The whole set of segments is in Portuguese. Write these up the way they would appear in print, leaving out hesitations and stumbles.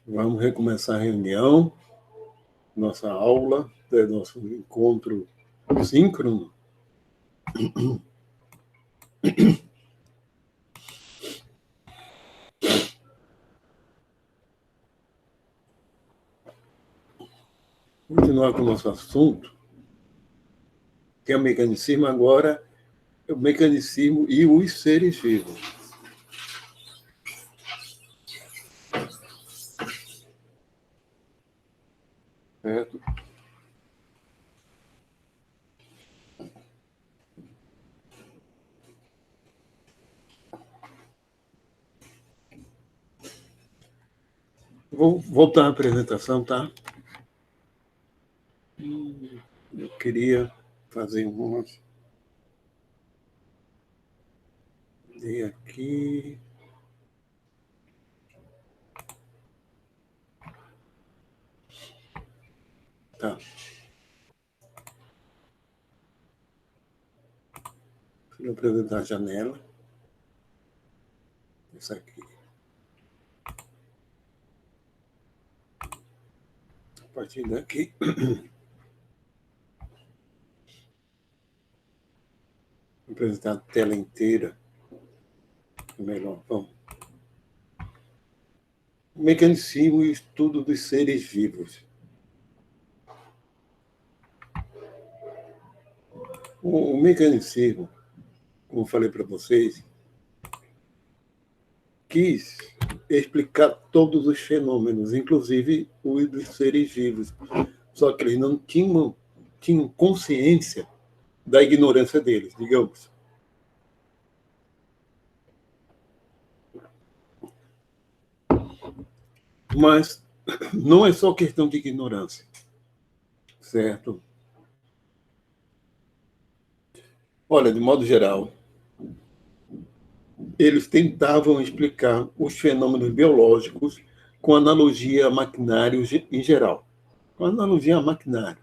Vamos recomeçar a reunião, nossa aula, nosso encontro síncrono. Continuar com o nosso assunto, que é o mecanicismo agora, é o mecanicismo e os seres vivos. Certo? Vou voltar à apresentação, tá? Eu queria fazer umas... E aqui... Tá. Vou apresentar a janela. Essa aqui. A partir daqui... Vou apresentar a tela inteira. Melhor, vamos. Mecanicismo e estudo dos seres vivos. O mecanicismo, como eu falei para vocês, quis explicar todos os fenômenos, inclusive os dos seres vivos. Só que eles não tinham consciência da ignorância deles, digamos. Mas não é só questão de ignorância, certo? Olha, de modo geral, eles tentavam explicar os fenômenos biológicos com analogia a maquinários em geral. Com analogia a maquinário.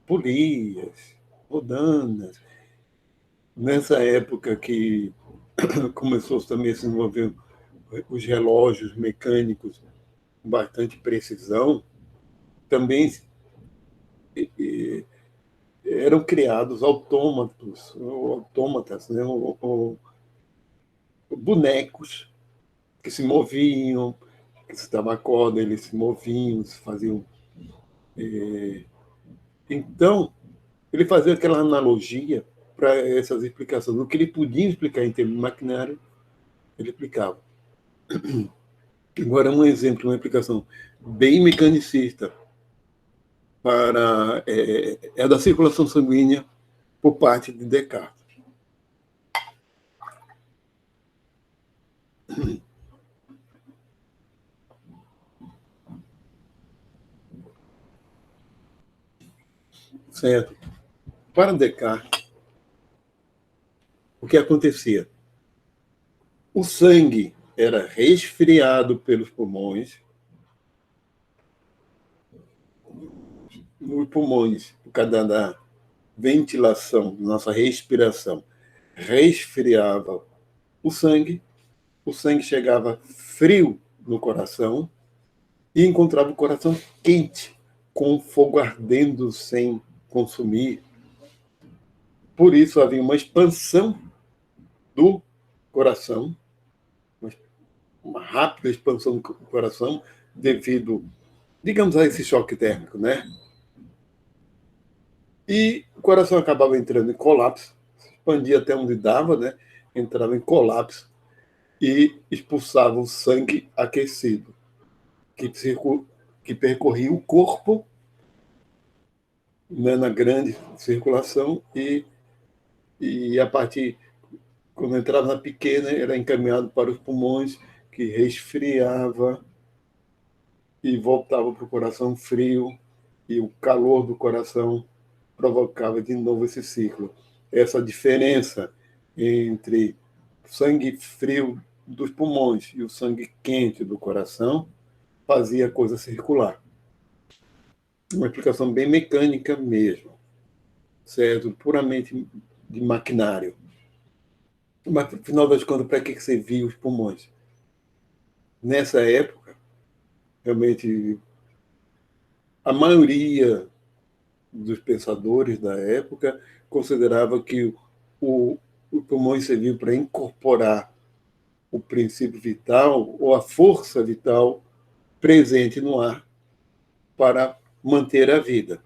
Polias, rodanas. Nessa época que começou também a se desenvolver os relógios mecânicos com bastante precisão, também eram criados autômatas, né? Bonecos que se moviam, que se dava corda, eles se moviam, se faziam. Então, ele fazia aquela analogia para essas explicações. O que ele podia explicar em termos de maquinário, ele explicava. Agora, um exemplo, uma explicação bem mecanicista para é da circulação sanguínea por parte de Descartes. Certo? Para Descartes, o que acontecia? O sangue era resfriado pelos pulmões, por causa da ventilação, nossa respiração, resfriava o sangue chegava frio no coração e encontrava o coração quente, com fogo ardendo sem consumir. Por isso havia uma expansão do coração, uma rápida expansão do coração, devido, digamos, a esse choque térmico, né? E o coração acabava entrando em colapso, expandia até onde dava, né? Entrava em colapso e expulsava o sangue aquecido, que percorria o corpo, né, na grande circulação e a partir, quando entrava na pequena, era encaminhado para os pulmões, que resfriava e voltava para o coração frio, e o calor do coração provocava de novo esse ciclo. Essa diferença entre o sangue frio dos pulmões e o sangue quente do coração fazia a coisa circular. Uma explicação bem mecânica mesmo, certo? Puramente de maquinário. Mas, no final das contas, para que serviam os pulmões? Nessa época, realmente a maioria dos pensadores da época considerava que o pulmão serviu para incorporar o princípio vital ou a força vital presente no ar para manter a vida.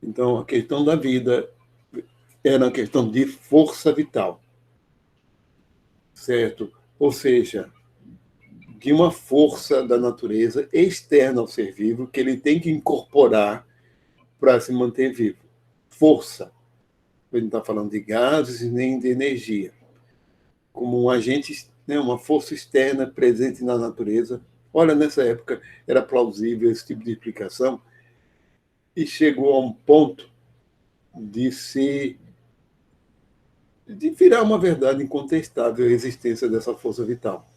Então, a questão da vida era uma questão de força vital, certo? Ou seja, de uma força da natureza externa ao ser vivo que ele tem que incorporar para se manter vivo. Força. Ele não está falando de gases nem de energia. Como um agente, né, uma força externa presente na natureza. Olha, nessa época era plausível esse tipo de explicação e chegou a um ponto de de virar uma verdade incontestável a existência dessa força vital.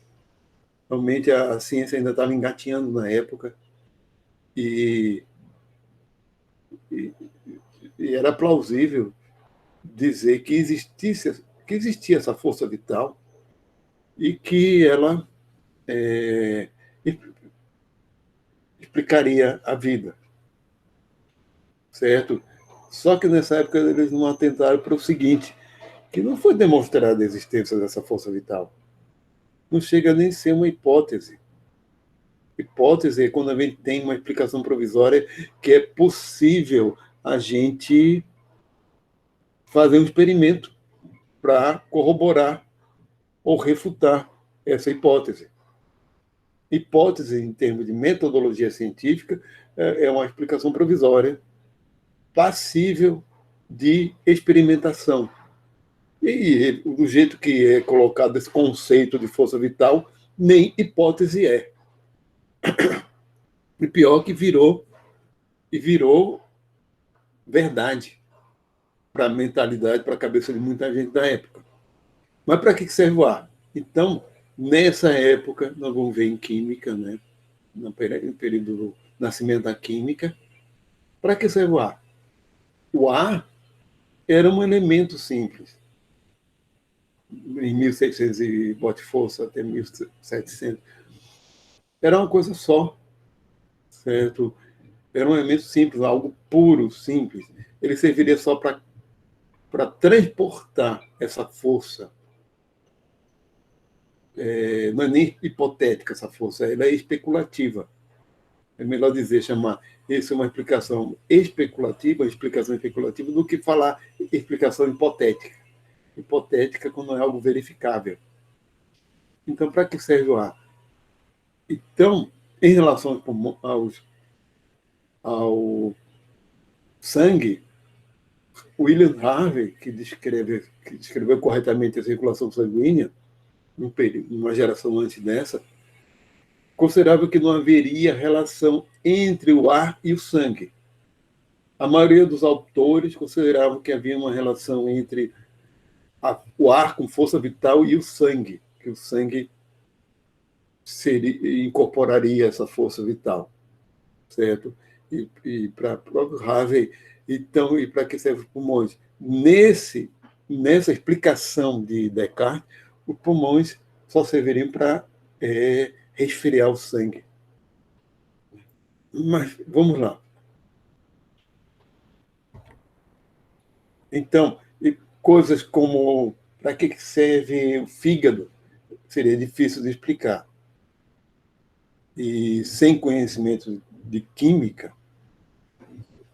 Realmente a ciência ainda estava engatinhando na época e, e, e era plausível dizer que existia essa força vital e que ela é, explicaria a vida, certo? Só que nessa época eles não atentaram para o seguinte, que não foi demonstrada a existência dessa força vital. Não chega nem a ser uma hipótese. Hipótese é quando a gente tem uma explicação provisória que é possível a gente fazer um experimento para corroborar ou refutar essa hipótese. Hipótese, em termos de metodologia científica, é uma explicação provisória passível de experimentação. E do jeito que é colocado esse conceito de força vital, nem hipótese é. E pior que virou verdade para a mentalidade, para a cabeça de muita gente da época. Mas para que serve o ar? Então, nessa época, nós vamos ver em química, né? No período do nascimento da química, para que serve o ar? O ar era um elemento simples. Em 1600 e bote força até 1700. Era uma coisa só, certo? Era um elemento simples, algo puro, simples. Ele serviria só para transportar essa força. Não é nem hipotética essa força, ela é especulativa. É melhor dizer, chamar isso uma explicação especulativa, do que falar explicação hipotética. Hipotética quando é algo verificável. Então, para que serve o ar? Então, em relação ao sangue, William Harvey, que descreveu corretamente a circulação sanguínea, numa geração antes dessa, considerava que não haveria relação entre o ar e o sangue. A maioria dos autores consideravam que havia uma relação entre o ar com força vital e o sangue, que o sangue incorporaria essa força vital, certo? E para o próprio Harvey, então, e para que servem os pulmões? Nessa explicação de Descartes, os pulmões só serviriam para resfriar o sangue. Mas vamos lá. Então, coisas como para que serve o fígado seria difícil de explicar. E sem conhecimento de química,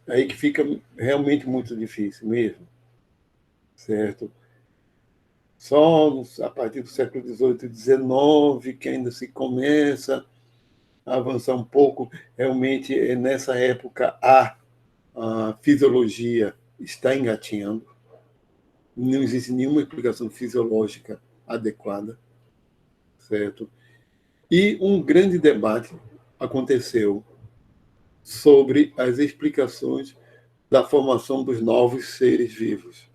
aí que fica realmente muito difícil mesmo, certo? Só a partir do século XVIII e XIX que ainda se começa a avançar um pouco. Realmente, nessa época, a fisiologia está engatinhando, não existe nenhuma explicação fisiológica adequada, certo? E um grande debate aconteceu sobre as explicações da formação dos novos seres vivos,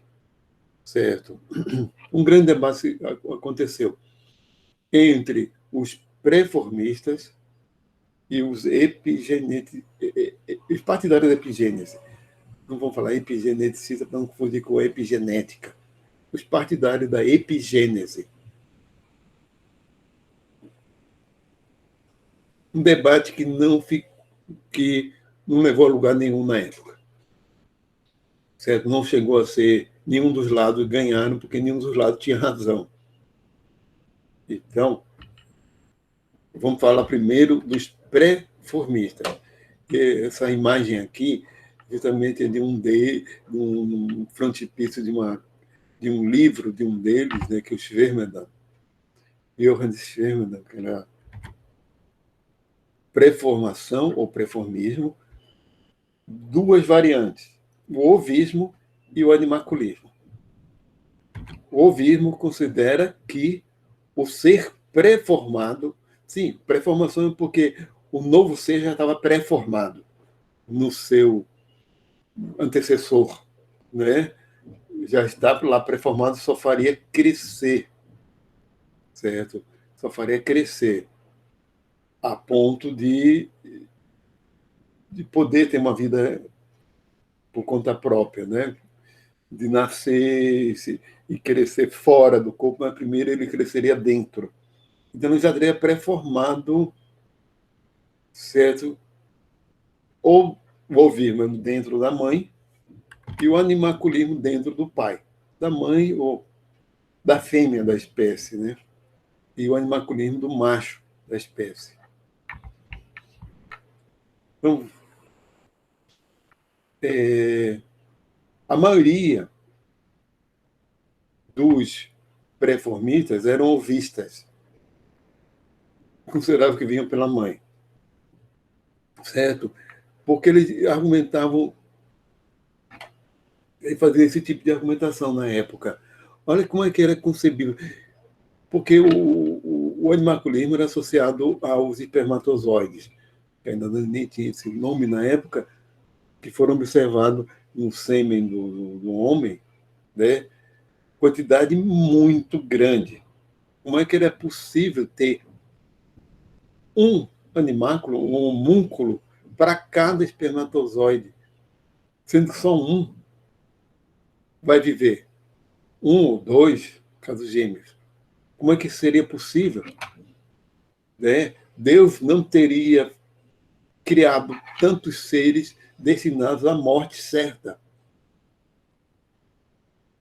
certo? Um grande debate aconteceu entre os pré-formistas e os os partidários da epigênese. Não vamos falar epigeneticista para não confundir com epigenética. Os partidários da epigênese. Um debate que não levou a lugar nenhum na época. Certo? Não chegou a ser nenhum dos lados ganharam, porque nenhum dos lados tinha razão. Então, vamos falar primeiro dos pré-formistas. Essa imagem aqui, justamente é de um frontispício de um livro de um deles, né, que é o Schwermann, Johann Schwermann, que era pré-formação ou pré-formismo, duas variantes, o ovismo e o animaculismo. O ovismo considera que o ser pré-formado, sim, pré-formação é porque o novo ser já estava pré-formado no seu antecessor, né? Já está lá pré-formado, só faria crescer, certo? Só faria crescer a ponto de poder ter uma vida por conta própria, né? De nascer e crescer fora do corpo, mas primeiro ele cresceria dentro. Então ele já estaria pré-formado, certo? Ou o ovismo dentro da mãe e o animaculismo dentro do pai, da mãe ou da fêmea da espécie, né? E o animaculismo do macho da espécie. Então, a maioria dos pré-formistas eram ovistas, consideravam que vinham pela mãe, certo? Porque eles argumentavam, faziam esse tipo de argumentação na época. Olha como é que era concebível. Porque o animaculismo era associado aos espermatozoides, que ainda nem tinha esse nome na época, que foram observados no sêmen do homem, né? Quantidade muito grande. Como é que era possível ter um animáculo, um homúnculo, para cada espermatozoide, sendo que só um vai viver? Um ou dois, casos gêmeos. Como é que seria possível? Né? Deus não teria criado tantos seres destinados à morte certa.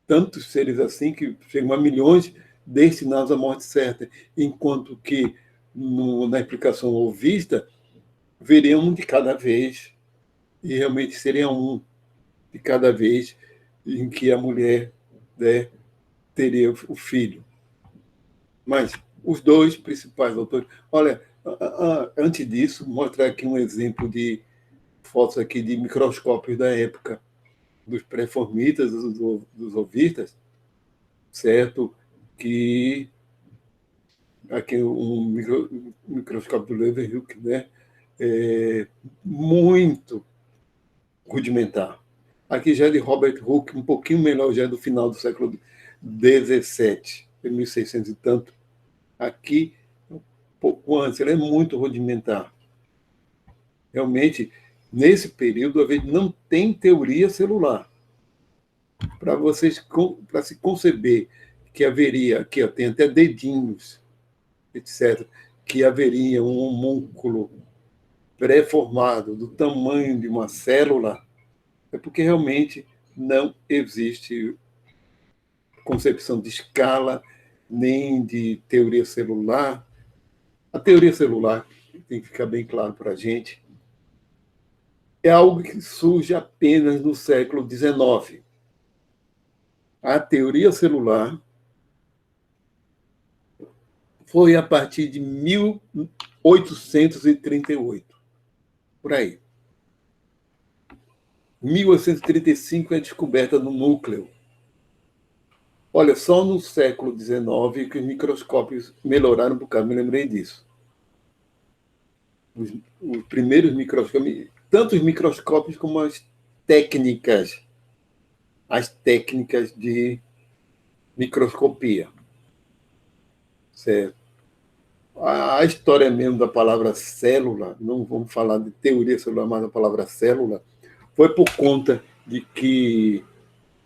Tantos seres assim, que chegam a milhões destinados à morte certa, enquanto que na explicação ouvista, veria um de cada vez, e realmente seria um de cada vez em que a mulher, né, teria o filho. Mas os dois principais autores. Olha, antes disso, mostrar aqui um exemplo de fotos aqui de microscópios da época, dos pré-formistas, dos ovistas, certo? Que aqui microscópio do Leeuwenhoek, né? Muito rudimentar. Aqui já é de Robert Hooke, um pouquinho melhor, já é do final do século XVII, 1600 e tanto. Aqui, um pouco antes, ele é muito rudimentar. Realmente, nesse período, a gente não tem teoria celular. Para se conceber que haveria, aqui ó, tem até dedinhos, etc., que haveria um homúnculo pré-formado do tamanho de uma célula, é porque realmente não existe concepção de escala, nem de teoria celular. A teoria celular, tem que ficar bem claro para a gente, é algo que surge apenas no século XIX. A teoria celular foi a partir de 1838, por aí. Em 1835 é a descoberta do núcleo. Olha, só no século XIX que os microscópios melhoraram um bocado, me lembrei disso. Os primeiros microscópios, tanto os microscópios como as técnicas de microscopia, certo? A história mesmo da palavra célula, não vamos falar de teoria celular, mas da palavra célula, foi por conta de que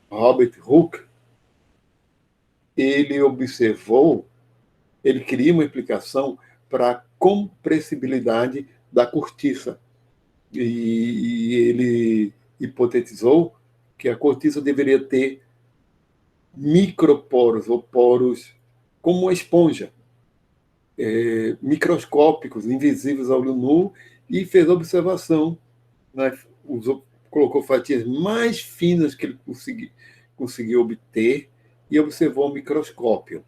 Robert Hooke, ele observou, ele queria uma explicação para a compressibilidade da cortiça. E ele hipotetizou que a cortiça deveria ter microporos, ou poros como uma esponja, microscópicos, invisíveis ao olho nu, e fez observação, né, colocou fatias mais finas que ele conseguiu obter e observou o microscópio.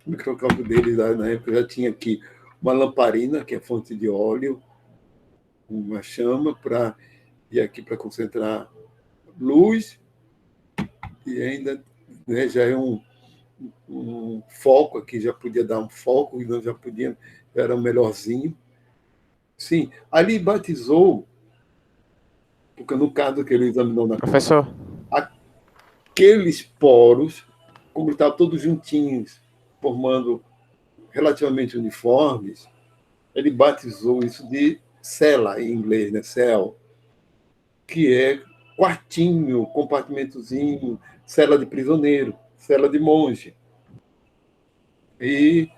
O microscópio dele, na época, já tinha aqui uma lamparina, que é fonte de óleo, uma chama e aqui para concentrar luz, e ainda, né, já é um foco aqui, já podia dar um foco, e nós já podíamos, era o melhorzinho. Sim, ali batizou, porque no caso que ele examinou na Professor, aqueles poros, como estavam todos juntinhos, formando relativamente uniformes, ele batizou isso de cela, em inglês, né? Cell, que é quartinho, compartimentozinho, cela de prisioneiro, cela de monge. E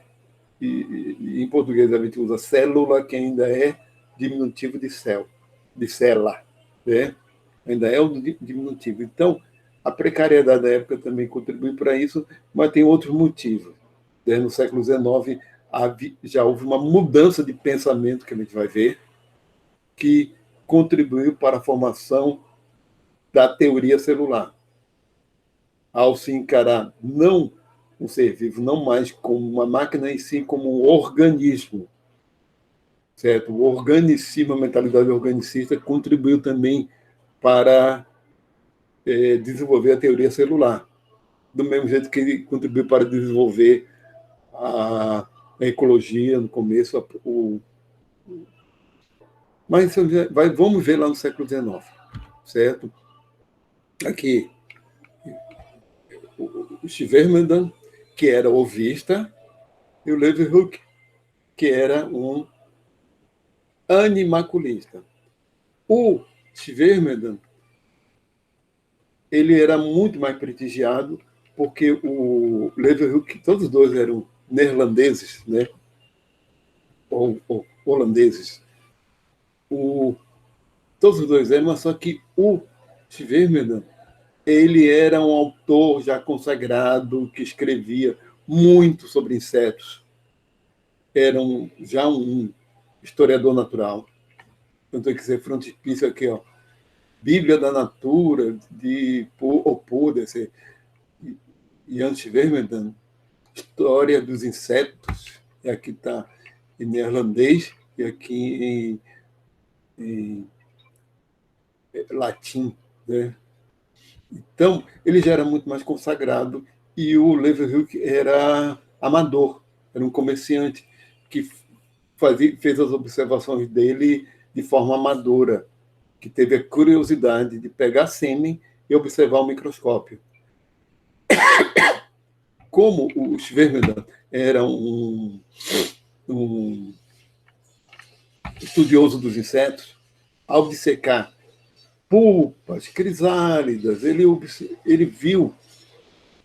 em português a gente usa célula, que ainda é diminutivo de cela, né? Ainda é o diminutivo. Então, a precariedade da época também contribui para isso, mas tem outros motivos. No século XIX já houve uma mudança de pensamento, que a gente vai ver, que contribuiu para a formação da teoria celular, ao se encarar não um ser vivo, não mais como uma máquina, e sim como um organismo. Certo? O organicismo, a mentalidade organicista, contribuiu também para desenvolver a teoria celular, do mesmo jeito que ele contribuiu para desenvolver a ecologia no começo. Mas vamos ver lá no século XIX, certo? Aqui, o Schwermann, que era ovista, e o Leeuwenhoek, que era um animaculista. O Schwermann, ele era muito mais prestigiado, porque o Leeuwenhoek, todos os dois eram neerlandeses, né? ou holandeses. Todos os dois eram, mas só que o Schwermann, ele era um autor já consagrado, que escrevia muito sobre insetos. Era já um historiador natural. Tanto é que ser frontispício aqui, ó, Bíblia da Natura, de Opoder, Jan Schwermann, História dos Insetos, e aqui está em neerlandês, e aqui em latim, né? Então, ele já era muito mais consagrado, e o Leeuwenhoek era amador, era um comerciante que fez as observações dele de forma amadora, que teve a curiosidade de pegar sêmen e observar o microscópio. Como o Schwermann era um estudioso dos insetos, ao dissecar pulpas, crisálidas, ele viu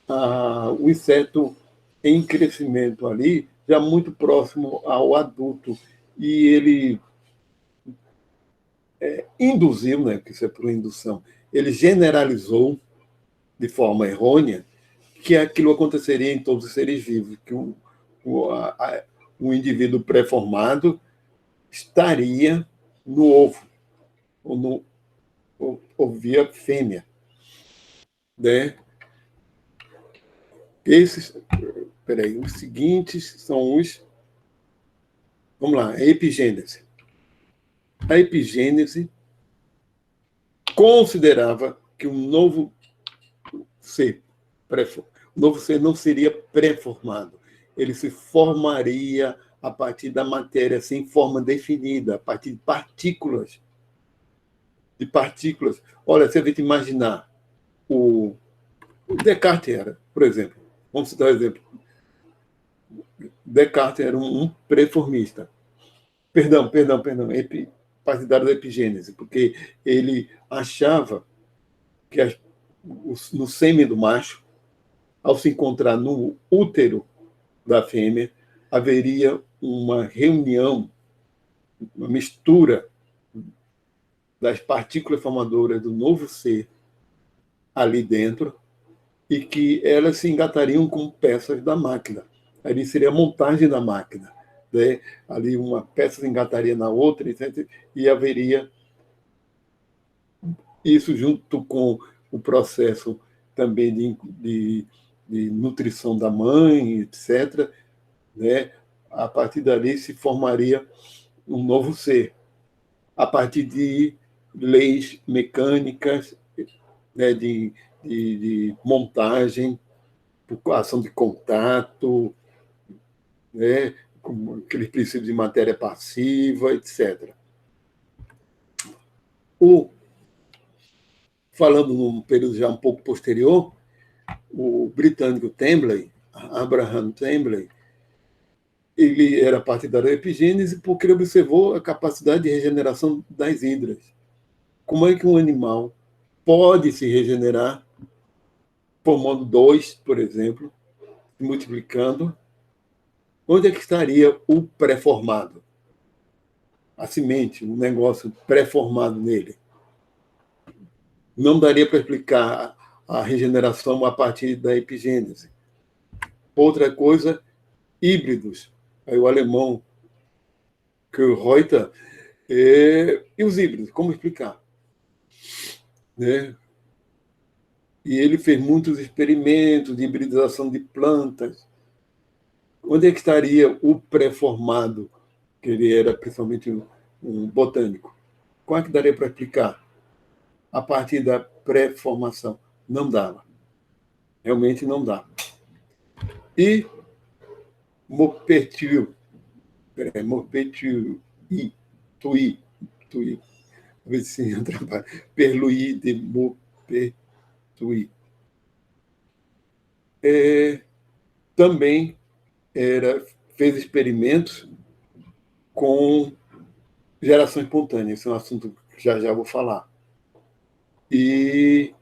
o inseto em crescimento ali, já muito próximo ao adulto, e ele induziu, né, que isso é por indução, ele generalizou de forma errônea que aquilo aconteceria em todos os seres vivos, que um indivíduo pré-formado estaria no ovo, ou via fêmea. Né? Os seguintes são os... Vamos lá, a epigênese. A epigênese considerava que o novo ser não seria pré-formado. Ele se formaria a partir da matéria sem forma definida, a partir de partículas. Olha, se a gente imaginar o Descartes era, por exemplo, vamos citar um exemplo. Descartes era um preformista. Perdão, partidário da epigênese, porque ele achava que no sêmen do macho, ao se encontrar no útero da fêmea, haveria uma reunião, uma mistura das partículas formadoras do novo ser ali dentro, e que elas se engatariam com peças da máquina. Ali seria a montagem da máquina. Né? Ali uma peça se engataria na outra, etc., e haveria isso junto com o processo também de nutrição da mãe, etc., né? A partir dali se formaria um novo ser, a partir de leis mecânicas, né? de montagem, por ação de contato, né? Com aqueles princípios de matéria passiva, etc. Falando num período já um pouco posterior, o britânico Tembley, Abraham Tembley, ele era partidário da epigênese porque ele observou a capacidade de regeneração das hidras. Como é que um animal pode se regenerar formando dois, por exemplo, multiplicando? Onde é que estaria o pré-formado? A semente, um negócio pré-formado nele. Não daria para explicar a regeneração a partir da epigênese. Outra coisa, híbridos. Aí o alemão Reuter, e os híbridos, como explicar? Né? E ele fez muitos experimentos de hibridização de plantas. Onde é que estaria o pré-formado, que ele era principalmente um botânico? Como é que daria para explicar? A partir da pré-formação. Não dava. Realmente não dava. E Maupertuis, Tui, talvez sim, Perluí de Maupertuis. Também fez experimentos com geração espontânea. Esse é um assunto que já vou falar. E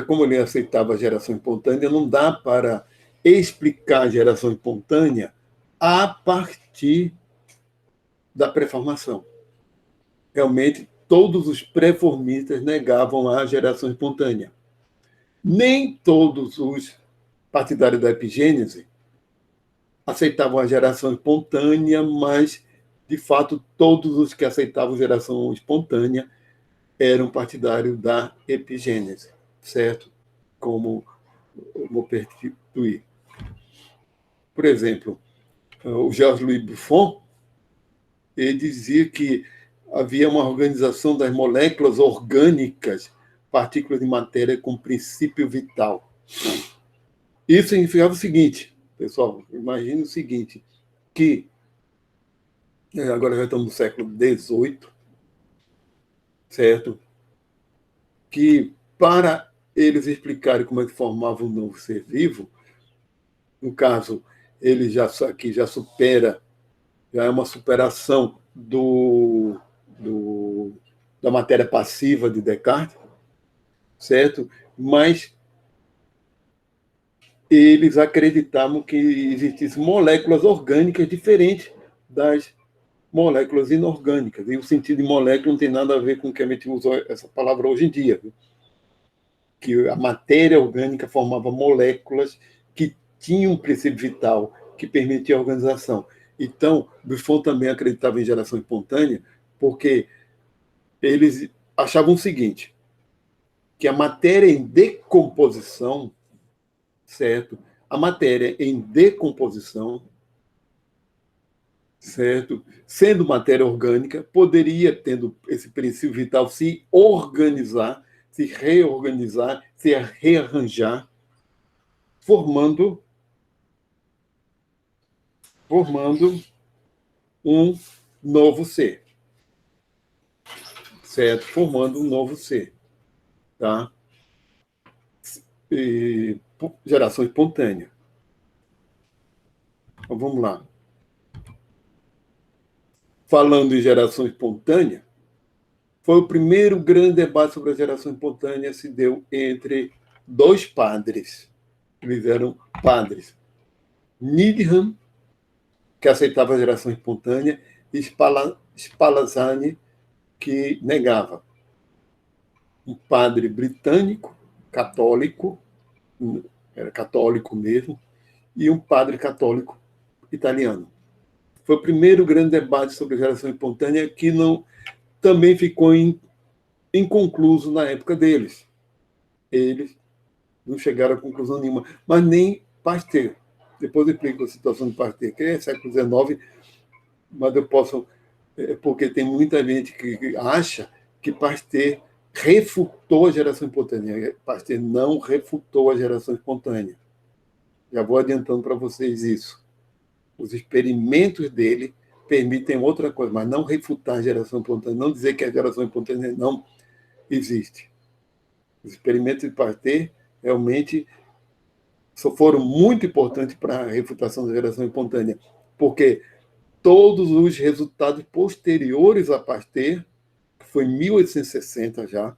como ele aceitava a geração espontânea, não dá para explicar a geração espontânea a partir da pré-formação. Realmente, todos os pré-formistas negavam a geração espontânea. Nem todos os partidários da epigênese aceitavam a geração espontânea, mas, de fato, todos os que aceitavam geração espontânea eram partidários da epigênese, certo? Como o Maupertuis. Por exemplo, o Georges-Louis Buffon, ele dizia que havia uma organização das moléculas orgânicas, partículas de matéria com princípio vital. Isso significava o seguinte, pessoal, imagine o seguinte, que agora já estamos no século XVIII, certo? Que para eles explicarem como é que formava um novo ser vivo, no caso, ele já supera, já é uma superação da matéria passiva de Descartes, certo? Mas eles acreditavam que existissem moléculas orgânicas diferentes das moléculas inorgânicas. E o sentido de molécula não tem nada a ver com o que a gente usa essa palavra hoje em dia. Que a matéria orgânica formava moléculas que tinham um princípio vital que permitia a organização. Então, Buffon também acreditava em geração espontânea, porque eles achavam o seguinte, que a matéria em decomposição, certo? A matéria em decomposição, certo? Sendo matéria orgânica, poderia, tendo esse princípio vital, se organizar, se reorganizar, se rearranjar, formando um novo ser. Certo? Formando um novo ser. Tá? Geração espontânea. Então, vamos lá. Falando em geração espontânea, foi o primeiro grande debate sobre a geração espontânea se deu entre dois padres. Eles eram padres. Needham que aceitava a geração espontânea, e Spallanzani, que negava. Um padre britânico, católico, era católico mesmo, e um padre católico italiano. Foi o primeiro grande debate sobre geração espontânea que não, também ficou inconcluso na época deles. Eles não chegaram a conclusão nenhuma, mas nem Pasteur. Depois eu explico a situação de Pasteur, que é século XIX, mas eu posso, porque tem muita gente que acha que Pasteur refutou a geração espontânea. Pasteur não refutou a geração espontânea. Já vou adiantando para vocês isso. Os experimentos dele permitem outra coisa, mas não refutar a geração espontânea, não dizer que a geração espontânea não existe. Os experimentos de Pasteur realmente foram muito importantes para a refutação da geração espontânea, porque todos os resultados posteriores a Pasteur, que foi em 1860 já,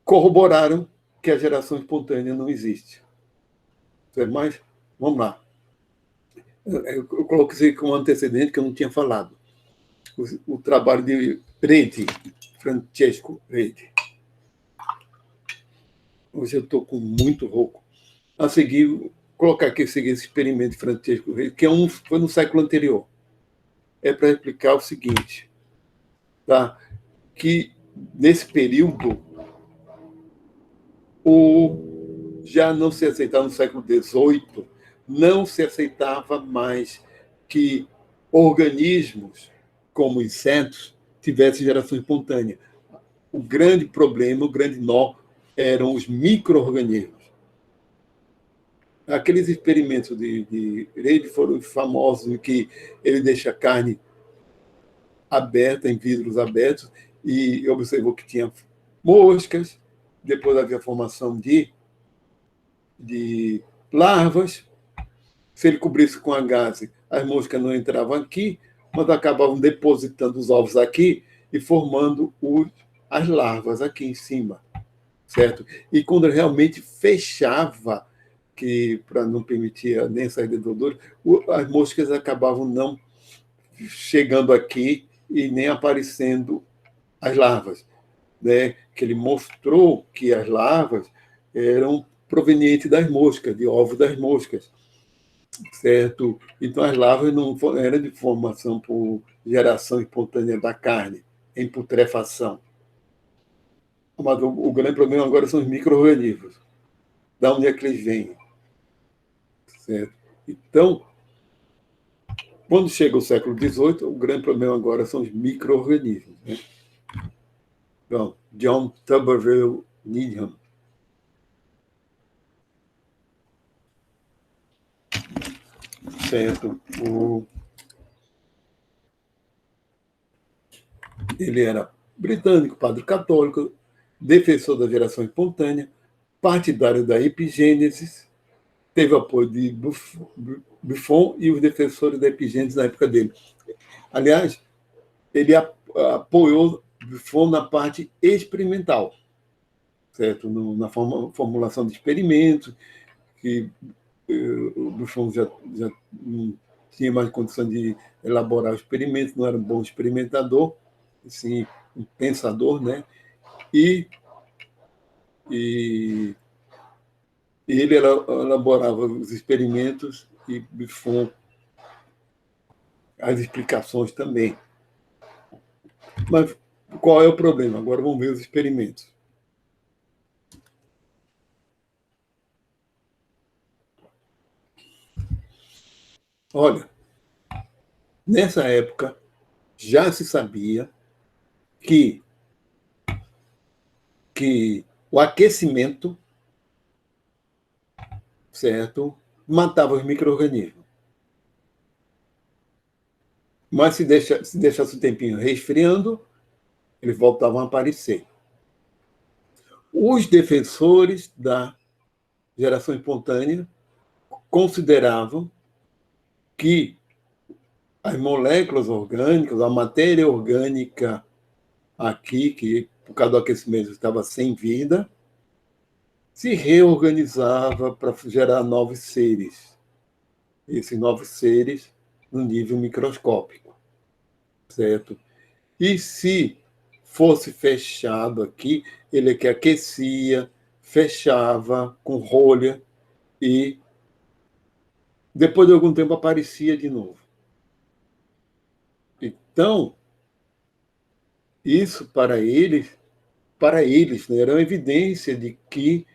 corroboraram que a geração espontânea não existe. Mas, vamos lá. Eu coloquei isso como antecedente que eu não tinha falado. O trabalho de Redi, Francesco Redi. Hoje eu estou com muito rouco. A seguir, colocar aqui esse experimento de Francesco Redi, que foi no século anterior. É para explicar o seguinte, tá? Que nesse período já não se aceitava, no século XVIII, não se aceitava mais que organismos como insetos tivessem geração espontânea. O grande problema, o grande nó, eram os micro-organismos. Aqueles experimentos de Reid foram famosos, em que ele deixa a carne aberta, em vidros abertos, e observou que tinha moscas, depois havia a formação de larvas. Se ele cobrisse com a gaze, as moscas não entravam aqui, mas acabavam depositando os ovos aqui e formando as larvas aqui em cima, certo? E quando realmente fechava, que para não permitir nem saída do odor, as moscas acabavam não chegando aqui e nem aparecendo as larvas, né? Que ele mostrou que as larvas eram provenientes das moscas, de ovos das moscas, certo? Então as larvas não eram de formação por geração espontânea da carne, em putrefação. Mas o grande problema agora são os micro-organismos. Da onde é que eles vêm? Certo? Então, quando chega o século XVIII, o grande problema agora são os micro-organismos. Né? Então, John Tuberville Needham. Certo? Ele era britânico, padre católico, defensor da geração espontânea, partidário da epigênese, teve apoio de Buffon e os defensores da epigênese na época dele. Aliás, ele apoiou Buffon na parte experimental, certo? Na formulação de experimentos, que o Buffon já não tinha mais condição de elaborar experimentos, não era um bom experimentador, assim, um pensador, né? E ele elaborava os experimentos e Buffon as explicações também. Mas qual é o problema? Agora vamos ver os experimentos. Olha, nessa época já se sabia que o aquecimento, certo, matava os micro-organismos. Mas se deixasse o tempinho resfriando, eles voltavam a aparecer. Os defensores da geração espontânea consideravam que as moléculas orgânicas, a matéria orgânica aqui, que por causa do aquecimento estava sem vida, se reorganizava para gerar novos seres. esses novos seres no nível microscópico, certo? E se fosse fechado aqui, ele que aquecia, fechava com rolha e depois de algum tempo aparecia de novo. Então, isso para eles, né, era uma evidência de que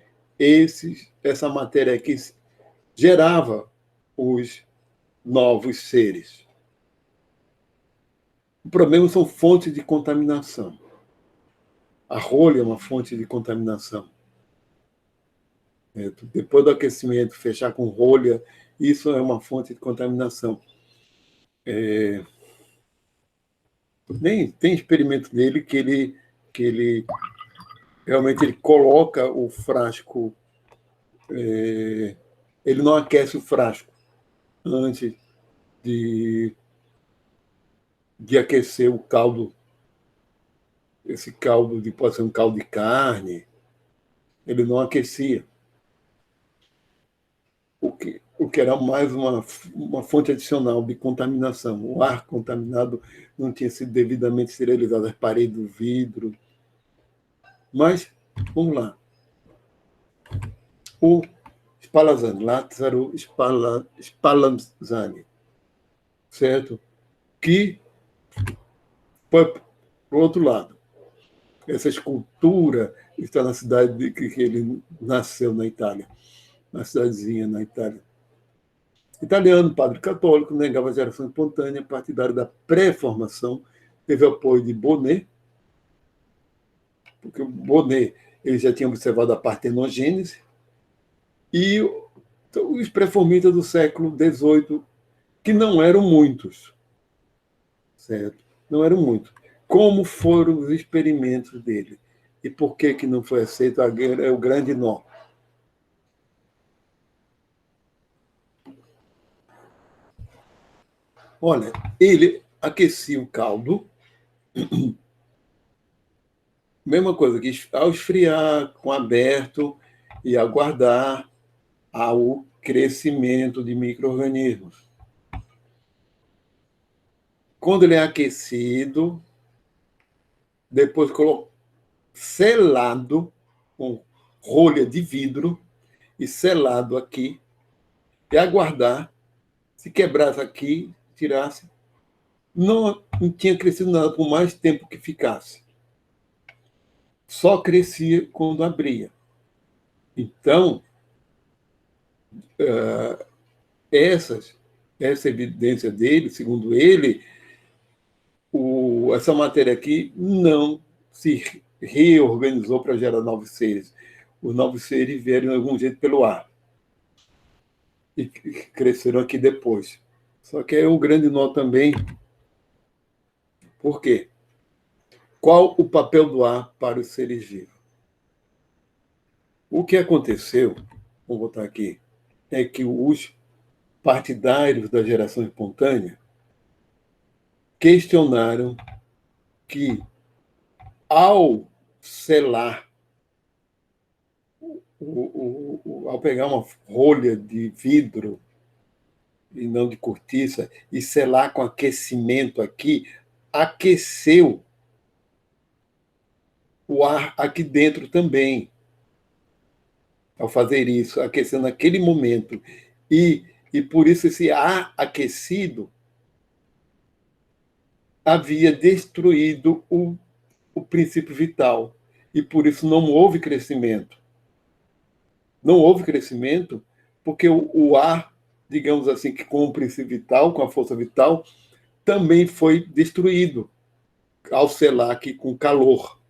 essa matéria aqui gerava os novos seres. O problema são fontes de contaminação. A rolha é uma fonte de contaminação. Depois do aquecimento, fechar com rolha, isso é uma fonte de contaminação. Tem experimento dele que ele realmente ele coloca o frasco, ele não aquece o frasco antes de, de aquecer o caldo, esse caldo pode ser um caldo de carne, ele não aquecia. O que era mais uma fonte adicional de contaminação. O ar contaminado não tinha sido devidamente esterilizado, as paredes do vidro. Mas, vamos lá. O Spallanzani, Lázaro Spallanzani, certo? Que foi para o outro lado. Essa escultura está na cidade que ele nasceu na Itália, na cidadezinha na Itália. Italiano, padre católico, negava a geração espontânea, partidário da pré-formação, teve apoio de Bonnet, porque o Bonnet ele já tinha observado a partenogênese, e os pré-formistas do século XVIII, que não eram muitos, certo? Não eram muitos. Como foram os experimentos dele? E por que não foi aceito? É o grande nó. Olha, ele aquecia o caldo, mesma coisa que ao esfriar com aberto e aguardar ao crescimento de micro-organismos. Quando ele é aquecido, depois selado com rolha de vidro e selado aqui, e aguardar, se quebrasse aqui, tirasse, não tinha crescido nada por mais tempo que ficasse. Só crescia quando abria. Então, essa evidência dele, segundo ele, essa matéria aqui não se reorganizou para gerar novos seres. Os novos seres vieram de algum jeito pelo ar e cresceram aqui depois. Só que é um grande nó também. Por quê? Qual o papel do ar para os seres vivos? O que aconteceu, vou botar aqui, é que os partidários da geração espontânea questionaram que, ao selar, ao pegar uma rolha de vidro e não de cortiça e selar com aquecimento aqui, aqueceu o ar aqui dentro também. Ao fazer isso, aquecendo naquele momento. E por isso esse ar aquecido havia destruído o princípio vital. E por isso não houve crescimento. Não houve crescimento porque o ar, digamos assim, que com o princípio vital, com a força vital, também foi destruído ao selar aqui com calor.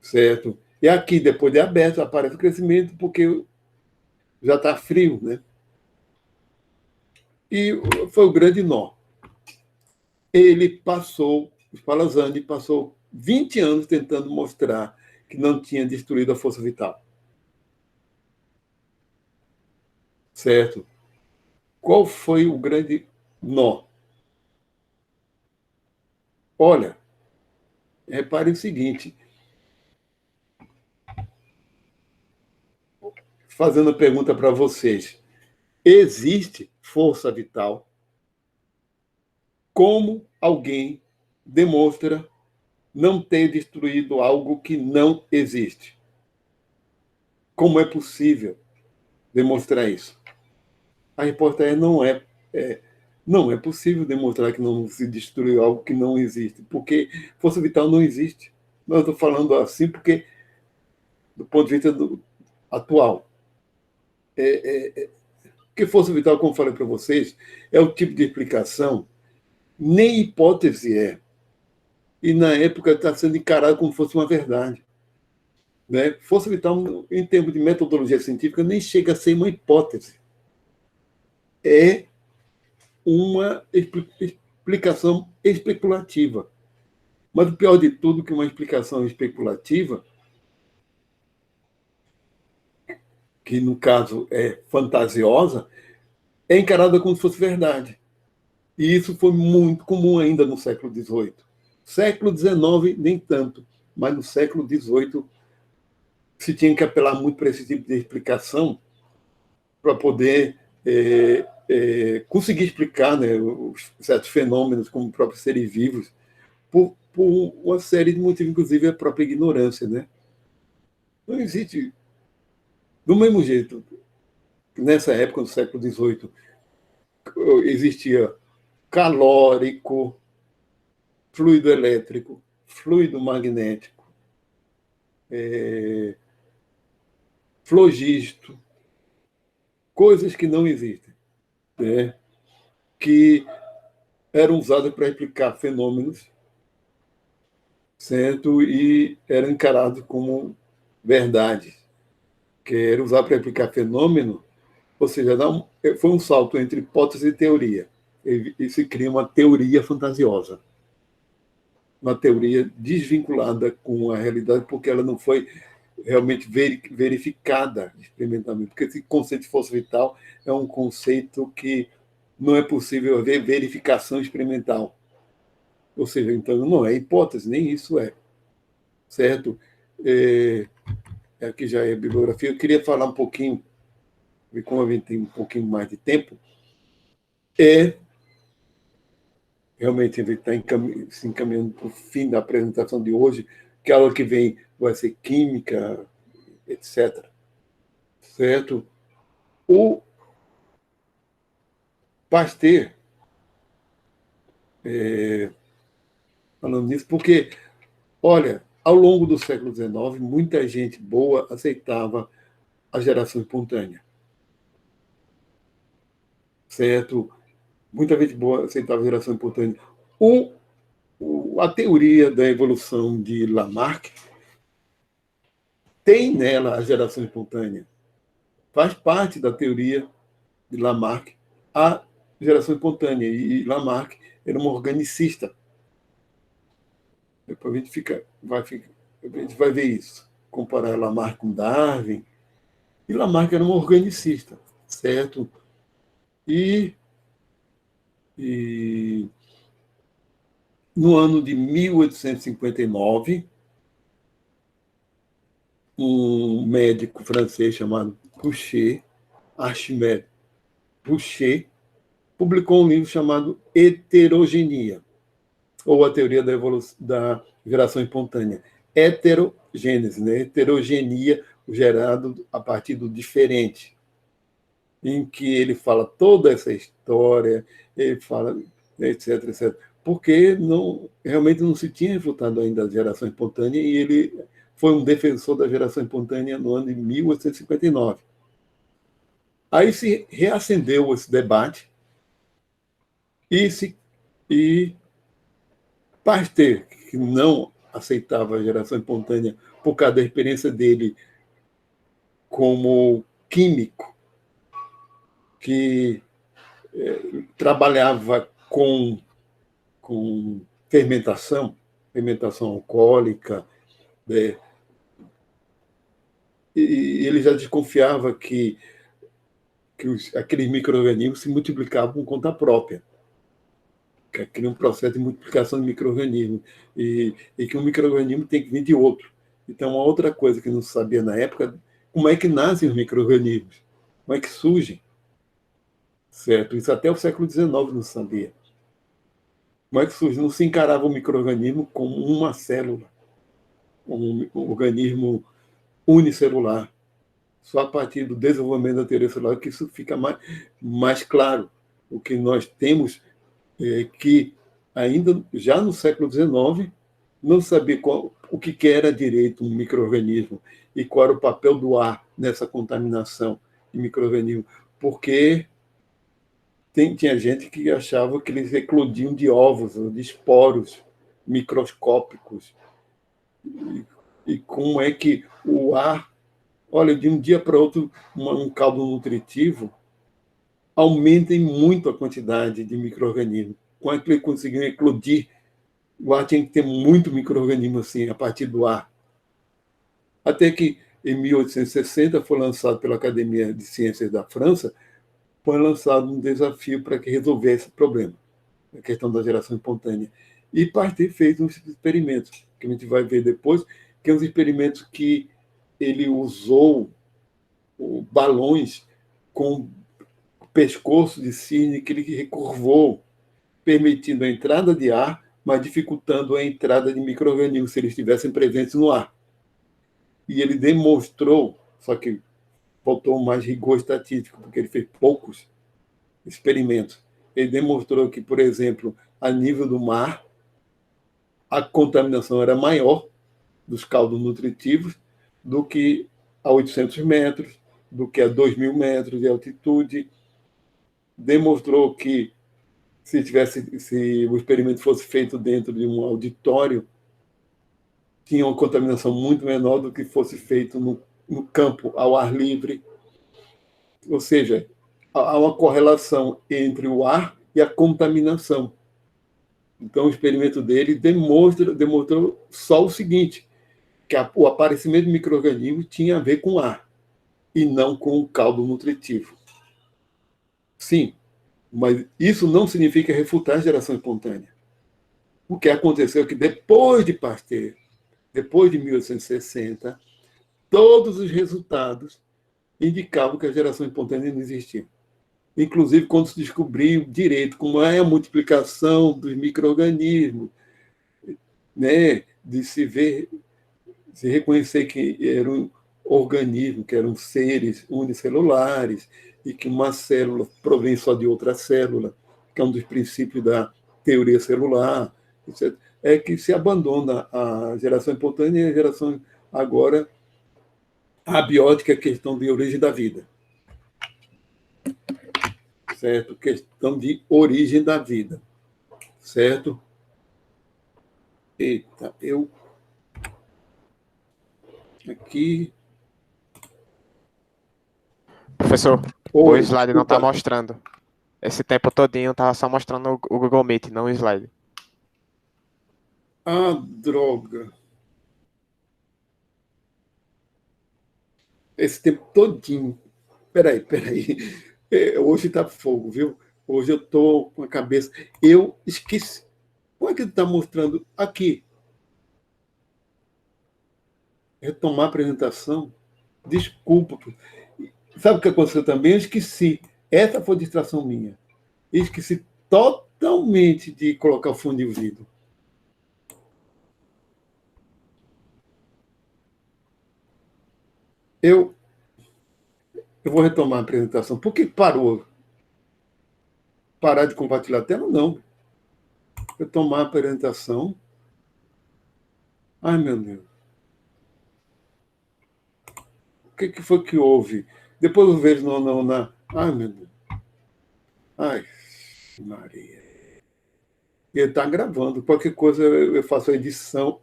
Certo? E aqui, depois de aberto, aparece o crescimento porque já está frio, né? E foi o grande nó. O Spallanzani passou 20 anos tentando mostrar que não tinha destruído a força vital. Certo? Qual foi o grande nó? Olha, repare o seguinte, fazendo a pergunta para vocês, existe força vital, como alguém demonstra não ter destruído algo que não existe. Como é possível demonstrar isso? A resposta é não é possível demonstrar que não se destruiu algo que não existe, porque força vital não existe. Não estou falando assim porque, do ponto de vista atual, porque força vital, como falei para vocês, é o tipo de explicação, nem hipótese é. E na época está sendo encarado como se fosse uma verdade. Né? Força vital, em termos de metodologia científica, nem chega a ser uma hipótese. É uma explicação especulativa. Mas o pior de tudo, que uma explicação especulativa, que no caso é fantasiosa, é encarada como se fosse verdade. E isso foi muito comum ainda no século XVIII. Século XIX, nem tanto, mas no século XVIII se tinha que apelar muito para esse tipo de explicação para poder conseguir explicar, né, os certos fenômenos, como próprios seres vivos, por uma série de motivos, inclusive a própria ignorância. Né? Não existe. Do mesmo jeito, nessa época, no século XVIII, existia calórico, fluido elétrico, fluido magnético, flogisto, coisas que não existem, né? Que eram usadas para explicar fenômenos, certo? E eram encarados como verdades, que era usado para explicar fenômeno, ou seja, foi um salto entre hipótese e teoria. E se cria uma teoria fantasiosa, uma teoria desvinculada com a realidade, porque ela não foi realmente verificada experimentalmente. Porque esse conceito de força vital é um conceito que não é possível haver verificação experimental. Ou seja, então não é hipótese, nem isso é. Certo? Aqui já é a bibliografia. Eu queria falar um pouquinho, e como a gente tem um pouquinho mais de tempo, realmente a gente está se encaminhando para o fim da apresentação de hoje, que a aula que vem vai ser química, etc. Certo? O Pasteur, falando nisso, porque, olha, ao longo do século XIX, muita gente boa aceitava a geração espontânea. Certo? Muita gente boa aceitava a geração espontânea. A teoria da evolução de Lamarck tem nela a geração espontânea. Faz parte da teoria de Lamarck a geração espontânea. E Lamarck era um organicista. Depois a gente vai ver isso. Comparar Lamarck com Darwin. E Lamarck era um organicista, certo? E no ano de 1859, um médico francês chamado Pouchet, Archimède Pouchet, publicou um livro chamado Heterogenia, ou a teoria da geração espontânea. Heterogênese, né? Heterogenia, gerado a partir do diferente, em que ele fala toda essa história, ele fala, etc, etc. Porque realmente não se tinha refutado ainda a geração espontânea, e ele foi um defensor da geração espontânea no ano de 1859. Aí se reacendeu esse debate e Pasteur, que não aceitava a geração espontânea por causa da experiência dele como químico, que trabalhava com fermentação alcoólica, né? E ele já desconfiava que aqueles micro-organismos se multiplicavam por conta própria, que aquele é um processo de multiplicação de micro-organismos, e que um micro-organismo tem que vir de outro. Então, uma outra coisa que não se sabia na época, como é que nascem os micro-organismos, como é que surgem. certo? Isso até o século XIX não sabia. Como é que surgiu? Não se encarava o micro-organismo como uma célula, como um organismo unicelular. Só a partir do desenvolvimento da teoria celular que isso fica mais claro. O que nós temos é que, ainda já no século XIX, não sabia o que era direito um micro-organismo e qual era o papel do ar nessa contaminação de micro-organismo, porque tinha gente que achava que eles eclodiam de ovos, de esporos microscópicos. E como é que o ar, olha, de um dia para outro, um caldo nutritivo aumenta muito a quantidade de micro-organismos. Como é que ele conseguiu eclodir? O ar tinha que ter muito micro-organismo assim, a partir do ar. Até que, em 1860, foi lançado pela Academia de Ciências da França, foi lançado um desafio para que resolvesse esse problema, a questão da geração espontânea. E Pasteur fez uns experimentos, que a gente vai ver depois, que são os experimentos que ele usou balões com pescoço de cisne que ele recurvou, permitindo a entrada de ar, mas dificultando a entrada de micro-organismos se eles estivessem presentes no ar. E ele demonstrou, só que faltou mais rigor estatístico, porque ele fez poucos experimentos. Ele demonstrou que, por exemplo, a nível do mar, a contaminação era maior dos caldos nutritivos do que a 800 metros, do que a 2.000 metros de altitude. Demonstrou que, se o experimento fosse feito dentro de um auditório, tinha uma contaminação muito menor do que fosse feito no campo, ao ar livre. Ou seja, há uma correlação entre o ar e a contaminação. Então, o experimento dele demonstrou só o seguinte, que o aparecimento de micro-organismos tinha a ver com o ar e não com o caldo nutritivo. Sim, mas isso não significa refutar a geração espontânea. O que aconteceu é que depois de Pasteur, depois de 1860, todos os resultados indicavam que a geração espontânea não existia. Inclusive, quando se descobriu direito como é a multiplicação dos micro-organismos, né, de se reconhecer que era um organismo, que eram seres unicelulares, e que uma célula provém só de outra célula, que é um dos princípios da teoria celular, etc., é que se abandona a geração espontânea e a geração agora abiótica, é a questão de origem da vida. Certo? Questão de origem da vida. Certo? Eita, eu aqui. Professor, o Oi, slide não está desculpa. mostrando. Esse tempo todinho estava só mostrando o Google Meet, não o slide. Ah, droga. Esse tempo todinho. Peraí. Hoje tá fogo, viu? Hoje eu tô com a cabeça. Eu esqueci. Como é que ele está mostrando aqui? Retomar a apresentação? Desculpa. Sabe o que aconteceu também? Eu esqueci. Essa foi distração minha. Eu esqueci totalmente de colocar o fone de ouvido. Eu, eu vou retomar a apresentação. Por que parou? Parar de compartilhar a tela? Não. Retomar a apresentação. Ai, meu Deus. O que foi que houve? Depois eu vejo na. Ai, meu Deus. Ai, Maria. Ele está gravando. Qualquer coisa eu faço a edição.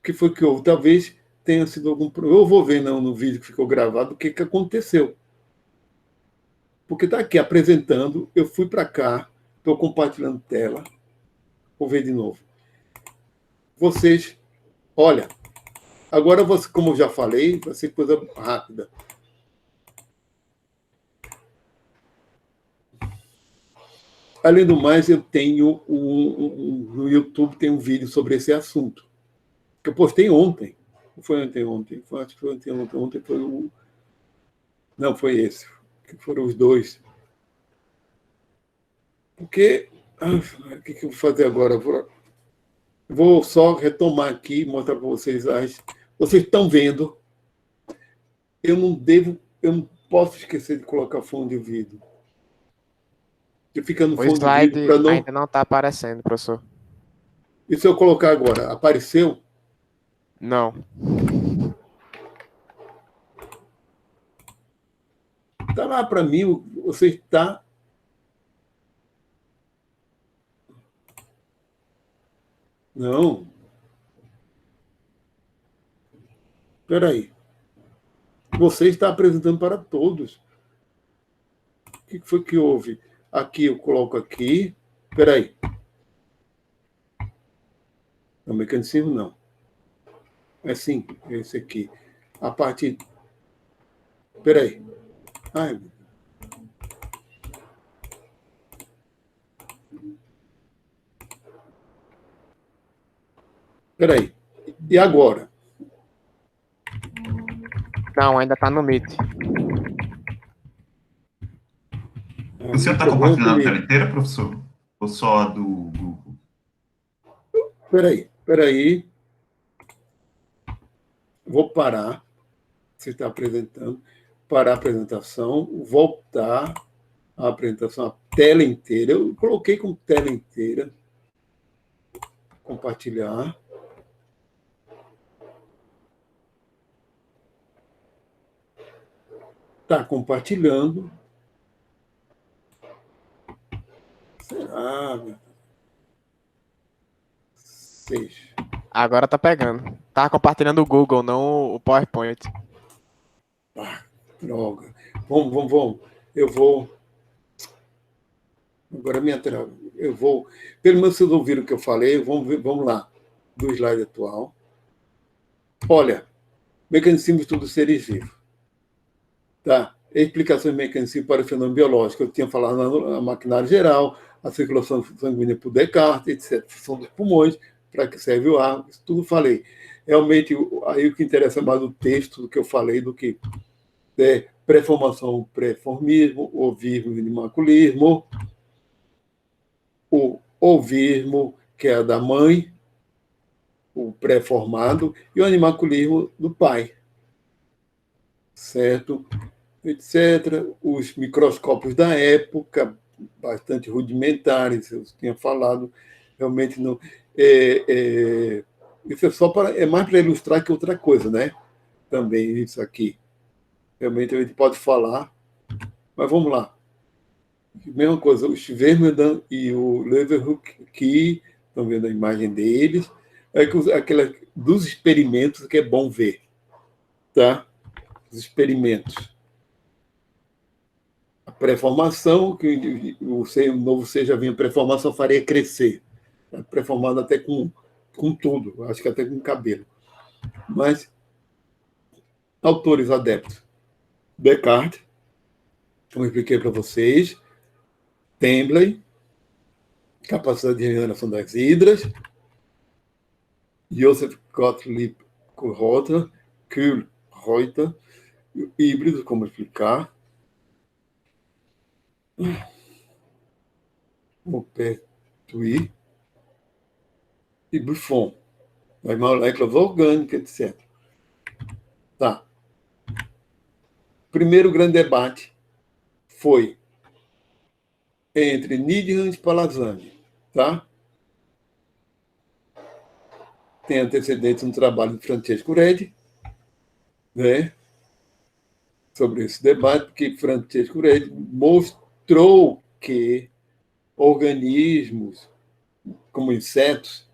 O que foi que houve? Talvez tenha sido algum problema. Eu vou ver no vídeo que ficou gravado o que aconteceu. Porque está aqui apresentando, eu fui para cá, estou compartilhando tela. Vou ver de novo. Vocês, olha, agora você, como eu já falei, vai ser coisa rápida. Além do mais, eu tenho no YouTube tem um vídeo sobre esse assunto que eu postei ontem. Não foi ontem. Acho que foi ontem foi Não, foi esse. Que foram os dois. Porque... o que eu vou fazer agora? Vou só retomar aqui, mostrar para vocês. Vocês estão vendo. Eu não posso esquecer de colocar fone de ouvido. Eu fico no O fone de ouvido slide para não... ainda não está aparecendo, professor. E se eu colocar agora? Apareceu? Não. Está lá para mim, você está... Não. Espera aí. Você está apresentando para todos. O que foi que houve? Aqui, eu coloco aqui. Espera aí. Não, mecanicismo não. É sim, esse aqui. A parte... Espera aí. Ai, espera aí. E agora? Não, ainda está no Meet. O senhor está compartilhando a tela inteira, professor? Ou só a do Google? Espera aí. Vou parar. Você está apresentando. Parar a apresentação. Voltar a apresentação, a tela inteira. Eu coloquei com tela inteira. Compartilhar. Está compartilhando. Será? Agora tá pegando. Tá compartilhando o Google, não o PowerPoint. Droga. Vamos. Eu vou... Agora minha tela. Eu vou... Pelo menos vocês ouviram o que eu falei. Vamos lá. Do slide atual. Olha, mecanismo de estudo de seres vivos. Tá? Explicações de mecanismo para o fenômeno biológico. Eu tinha falado na maquinária geral, a circulação sanguínea por Descartes, etc. Função dos pulmões, para que serve o ar, isso tudo falei. Realmente, aí o que interessa mais o texto do que eu falei, do que pré-formação, pré-formismo, ovismo e animaculismo, o ovismo, que é a da mãe, o pré-formado, e o animaculismo do pai. Certo? Etc. Os microscópios da época, bastante rudimentares, eu tinha falado, realmente não. Isso é mais para ilustrar que outra coisa, né? Também isso aqui. Realmente a gente pode falar, mas vamos lá. Mesma coisa, o Schwermedan e o Leeuwenhoek, que estão vendo a imagem deles, aquela dos experimentos que é bom ver, tá? Os experimentos. A pré-formação, que o novo ser já vinha pré-formação, faria crescer. Pré-formado até com tudo, acho que até com cabelo. Mas, autores adeptos. Descartes, como eu expliquei para vocês, Templey, capacidade de regeneração das hidras, Joseph Gottlieb Reuter, Kühl Reuter, híbrido, como explicar, Maupertuis e Buffon, das moléculas orgânicas, etc. Tá. Primeiro grande debate foi entre Needham e Spallanzani, tá? Tem antecedentes no trabalho de Francesco Redi, né? Sobre esse debate, porque Francesco Redi mostrou que organismos, como insetos,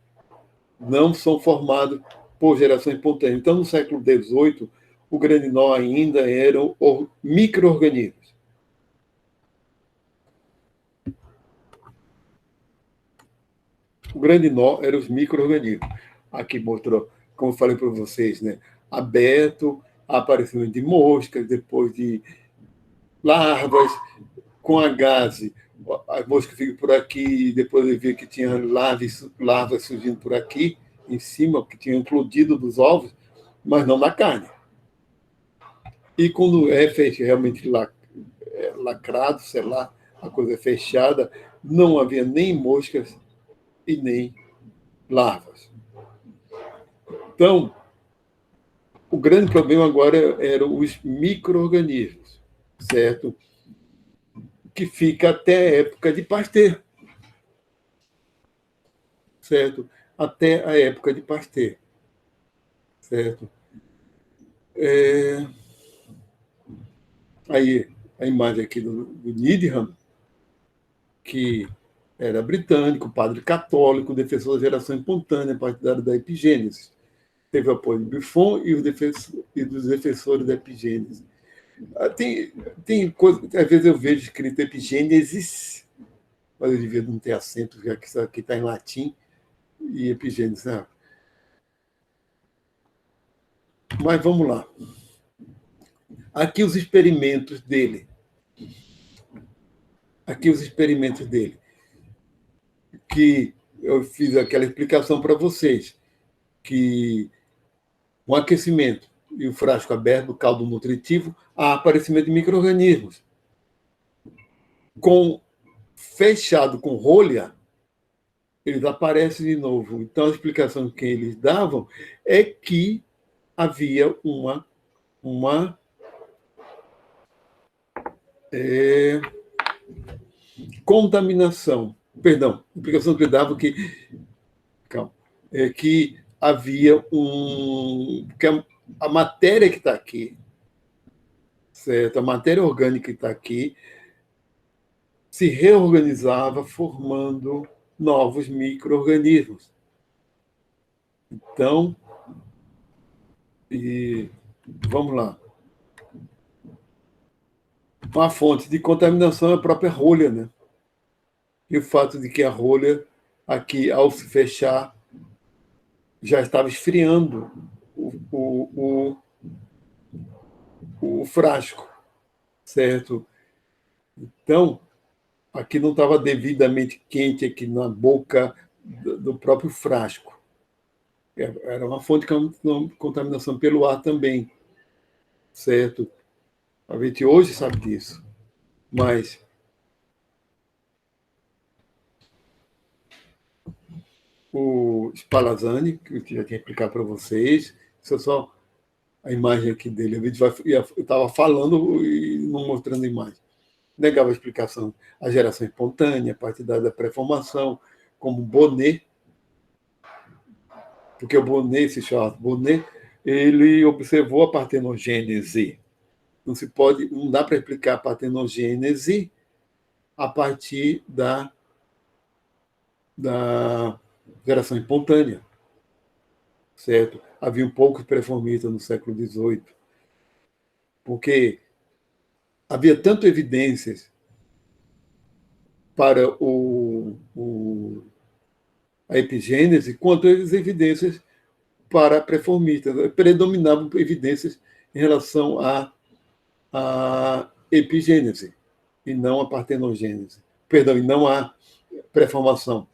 não são formados por geração espontânea. Então, no século XVIII, o grande nó ainda eram micro-organismos. O grande nó eram os micro-organismos. Aqui mostrou, como eu falei para vocês, né? Aberto, aparecimento de moscas, depois de larvas, com a gase. As moscas ficam por aqui, depois eu vi que tinha larvas surgindo por aqui, em cima, que tinham eclodido dos ovos, mas não na carne. E quando é realmente lacrado, sei lá, a coisa é fechada, não havia nem moscas e nem larvas. Então, o grande problema agora eram os micro-organismos, certo? Que fica até a época de Pasteur, certo? Até a época de Pasteur, certo? Aí, a imagem aqui do Needham, que era britânico, padre católico, defensor da geração espontânea, partidário da epigênese. Teve o apoio de Buffon e dos defensores da epigênese. Tem coisa, às vezes eu vejo escrito epigênesis, mas eu devia não ter acento, já que isso aqui está em latim, e epigênese. Né? Mas vamos lá. Aqui os experimentos dele. Que eu fiz aquela explicação para vocês, que o aquecimento e o frasco aberto do caldo nutritivo, há aparecimento de micro-organismos. Fechado com rolha, eles aparecem de novo. Então, a explicação que eles davam é que havia uma contaminação. Perdão, a explicação que eles davam que havia que a matéria que está aqui, certo? A matéria orgânica que está aqui se reorganizava formando novos micro-organismos. Então, vamos lá. Uma fonte de contaminação é a própria rolha, né? E o fato de que a rolha, aqui, ao se fechar, já estava esfriando o frasco, certo? Então, aqui não estava devidamente quente aqui na boca do próprio frasco. Era uma fonte de contaminação pelo ar também, certo? A gente hoje sabe disso, mas o Spallanzani, que eu já tinha explicado para vocês, isso é só a imagem aqui dele. Eu estava falando e não mostrando a imagem. Negava a explicação, a geração espontânea, a partidária da pré-formação, como Bonnet, porque o Bonnet, esse Charles Bonnet, ele observou a partenogênese. Não dá para explicar a partenogênese a partir da geração espontânea, certo? Havia poucos pré-formistas no século XVIII, porque havia tanto evidências para a epigênese quanto as evidências para pré-formistas. Predominavam evidências em relação à epigênese e não à partenogênese. Perdão, e não à pré-formação,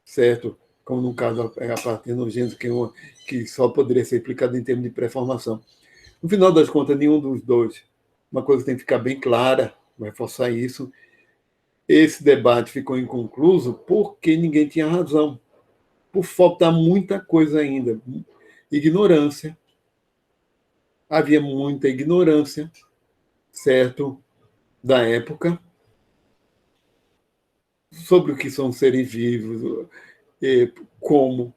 certo? Como no caso é a partenogênese, que só poderia ser explicada em termos de pré-formação. No final das contas, nenhum dos dois. Uma coisa tem que ficar bem clara, vai reforçar isso. Esse debate ficou inconcluso porque ninguém tinha razão. Por faltar muita coisa ainda. Ignorância. Havia muita ignorância, certo? Da época, sobre o que são seres vivos, como,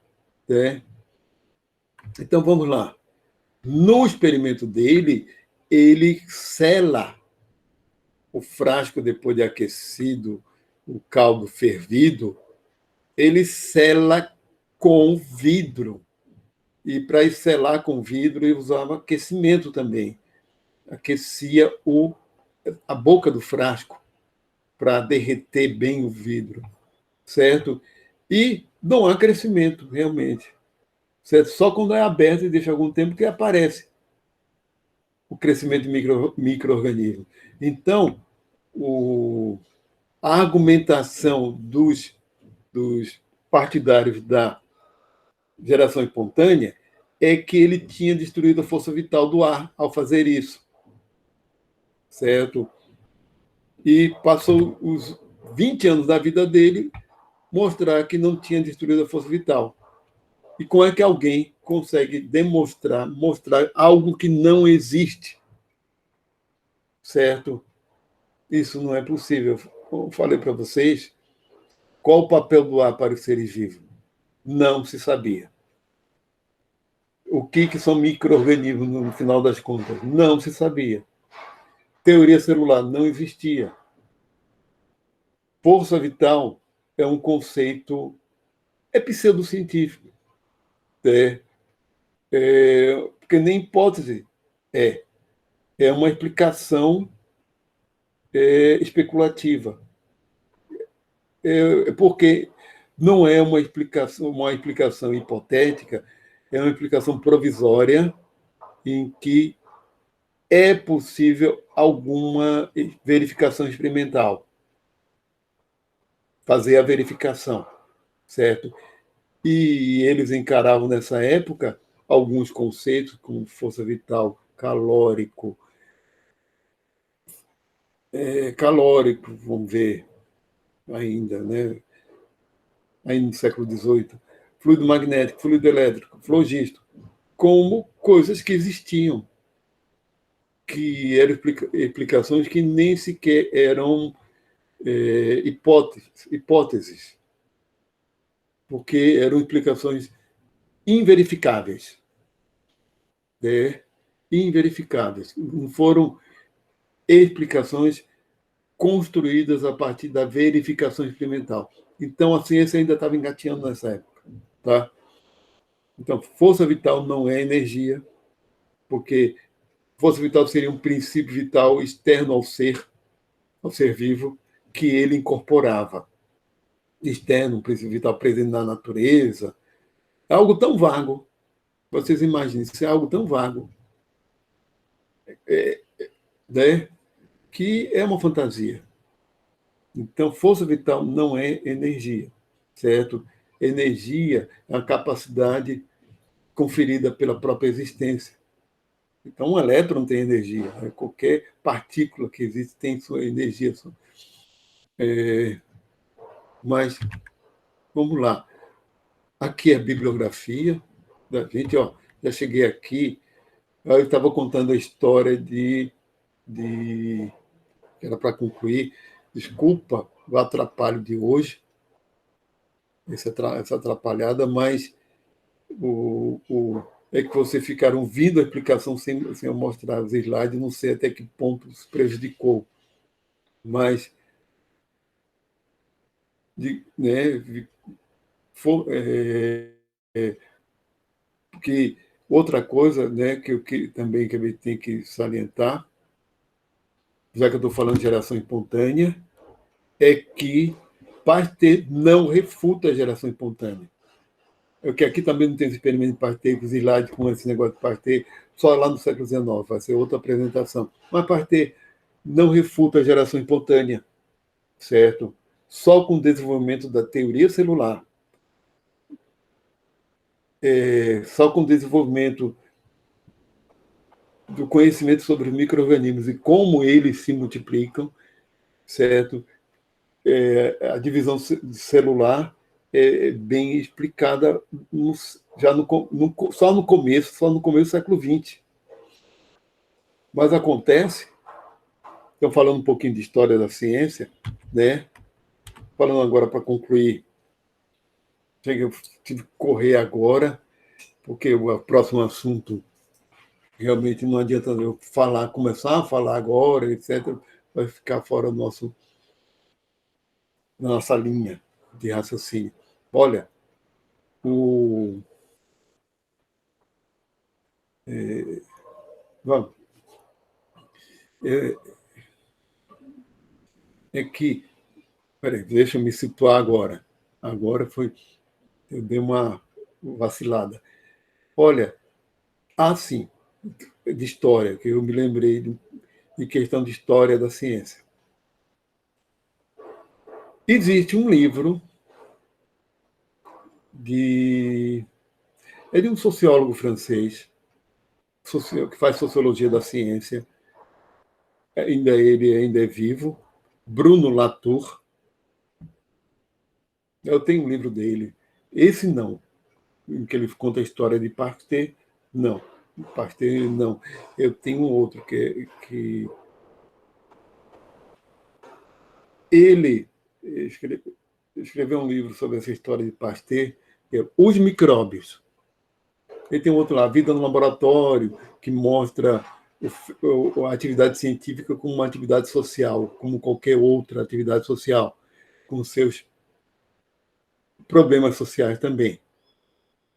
né? Então, vamos lá. No experimento dele, ele sela o frasco depois de aquecido, o caldo fervido, ele sela com vidro. E para selar com vidro, ele usava aquecimento também. Aquecia a boca do frasco para derreter bem o vidro, certo? E não há crescimento, realmente. Certo? Só quando é aberto e deixa algum tempo que aparece o crescimento de micro-organismos. Então, a argumentação dos partidários da geração espontânea é que ele tinha destruído a força vital do ar ao fazer isso. certo? E passou os 20 anos da vida dele mostrar que não tinha destruído a força vital. E como é que alguém consegue mostrar algo que não existe, certo? Isso não é possível. Eu falei para vocês, qual o papel do ar para os seres vivos? Não se sabia. O que são micro-organismos, no final das contas? Não se sabia. Teoria celular não existia. Força vital é um conceito, é pseudocientífico, né? Porque nem hipótese é uma explicação especulativa. Porque não é uma explicação hipotética, é uma explicação provisória em que é possível alguma verificação experimental, fazer a verificação, certo? E eles encaravam nessa época alguns conceitos, como força vital, calórico, vamos ver ainda, né? Ainda no século XVIII, fluido magnético, fluido elétrico, flogisto, como coisas que existiam, que eram explicações que nem sequer eram hipóteses, porque eram explicações inverificáveis. Né? Inverificáveis. Não foram explicações construídas a partir da verificação experimental. Então, a ciência ainda estava engatinhando nessa época. Tá? Então, força vital não é energia, porque força vital seria um princípio vital externo ao ser vivo, que ele incorporava. Externo, um princípio vital presente na natureza. É algo tão vago. Vocês imaginem, isso é algo tão vago, né? Que é uma fantasia. Então, força vital não é energia, certo? Energia é a capacidade conferida pela própria existência. Então, um elétron tem energia, né? Qualquer partícula que existe tem sua energia. Mas, vamos lá. Aqui é a bibliografia da gente. Ó, já cheguei aqui, eu estava contando a história era para concluir, desculpa o atrapalho de hoje, essa atrapalhada, mas é que vocês ficaram ouvindo a explicação sem eu mostrar os slides, não sei até que ponto isso prejudicou, mas né, porque outra coisa, né, também que a gente tem que salientar, já que eu estou falando de geração espontânea, é que Pasteur não refuta a geração espontânea. É que aqui também não tem esse experimento de Pasteur, com slides com esse negócio de Pasteur, só lá no século XIX, vai ser outra apresentação. Mas Pasteur não refuta a geração espontânea, certo? Só com o desenvolvimento da teoria celular, só com o desenvolvimento do conhecimento sobre os micro-organismos e como eles se multiplicam, certo? A divisão celular é bem explicada só no começo do século XX. Mas acontece, estão falando um pouquinho de história da ciência, né? Falando agora para concluir, eu tive que correr agora, porque o próximo assunto realmente não adianta eu começar a falar agora, etc., vai ficar fora da nossa linha de raciocínio. Olha, vamos, que. Peraí, deixa eu me situar agora. Agora eu dei uma vacilada. Olha, sim, de história, que eu me lembrei de questão de história da ciência. Existe um livro é de um sociólogo francês, que faz sociologia da ciência, ele ainda é vivo, Bruno Latour. Eu tenho um livro dele. Esse não, em que ele conta a história de Pasteur, não. Pasteur, não. Eu tenho um outro que ele escreveu um livro sobre essa história de Pasteur, que é Os Micróbios. Ele tem outro lá, Vida no Laboratório, que mostra a atividade científica como uma atividade social, como qualquer outra atividade social, com seus problemas sociais também.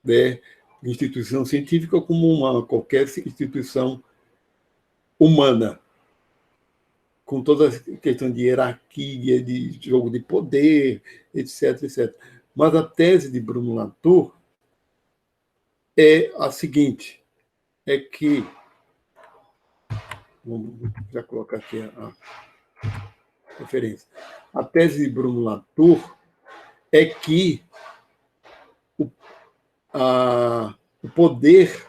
Né? Instituição científica como qualquer instituição humana, com toda a questão de hierarquia, de jogo de poder, etc, etc. Mas a tese de Bruno Latour é a seguinte, é que, vamos já colocar aqui a referência, a tese de Bruno Latour é que o poder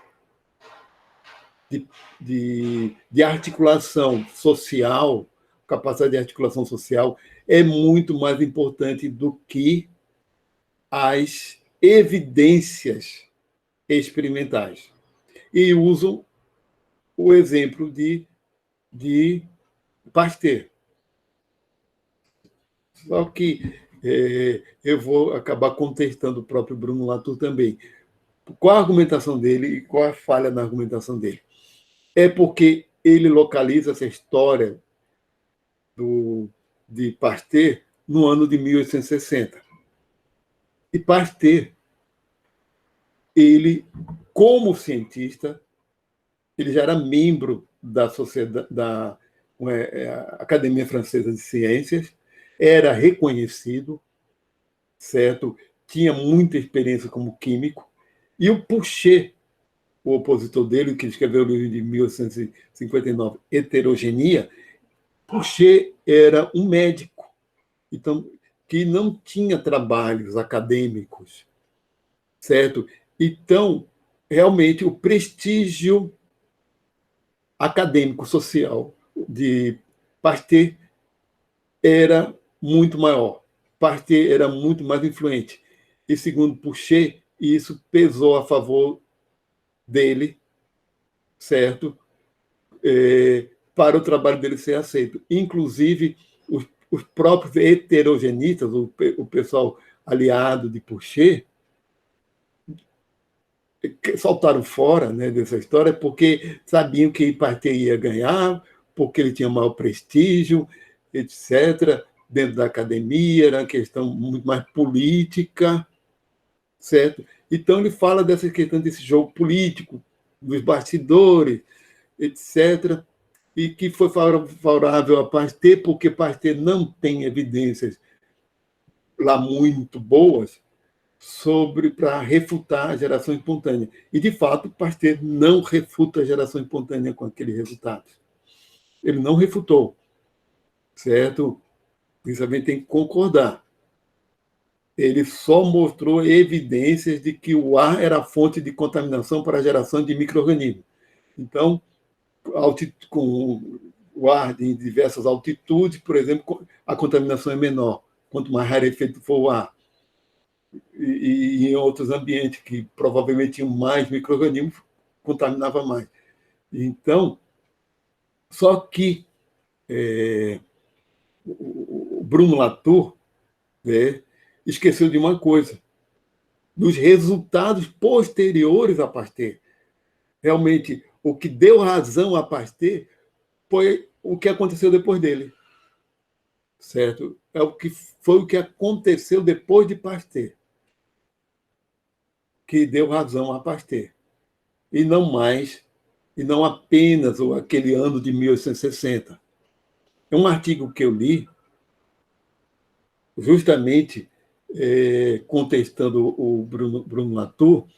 de articulação social, capacidade de articulação social, é muito mais importante do que as evidências experimentais. E usam o exemplo de Pasteur. Só que eu vou acabar contestando o próprio Bruno Latour também. Qual a argumentação dele e qual a falha na argumentação dele? É porque ele localiza essa história de Pasteur no ano de 1860. E Pasteur, ele, como cientista, ele já era membro da sociedade, da Academia Francesa de Ciências, era reconhecido, certo? Tinha muita experiência como químico, e o Pouchet, o opositor dele, que escreveu o livro de 1859, Heterogenia, Pouchet era um médico, então, que não tinha trabalhos acadêmicos, certo? Então, realmente, o prestígio acadêmico social de Pasteur era muito maior. Pasteur era muito mais influente. E, segundo Pouchet, isso pesou a favor dele, certo? Para o trabalho dele ser aceito. Inclusive, os próprios heterogenistas, o pessoal aliado de Pouchet, saltaram fora, né, dessa história porque sabiam que Pasteur ia ganhar, porque ele tinha maior prestígio, etc., dentro da academia, era uma questão muito mais política, certo? Então, ele fala dessa questão desse jogo político, dos bastidores, etc., e que foi favorável a Pasteur, porque Pasteur não tem evidências lá muito boas para refutar a geração espontânea. E, de fato, Pasteur não refuta a geração espontânea com aquele resultado. Ele não refutou, certo? Isso também tem que concordar. Ele só mostrou evidências de que o ar era a fonte de contaminação para a geração de micro-organismos. Então, com o ar em diversas altitudes, por exemplo, a contaminação é menor, quanto mais rarefeito for o ar. E em outros ambientes que provavelmente tinham mais micro-organismos, contaminava mais. Então, só que o Bruno Latour, né, esqueceu de uma coisa, dos resultados posteriores a Pasteur. Realmente, o que deu razão a Pasteur foi o que aconteceu depois dele. Certo? Foi o que aconteceu depois de Pasteur que deu razão a Pasteur. E não apenas aquele ano de 1860. É um artigo que eu li, justamente contestando o Bruno Latour,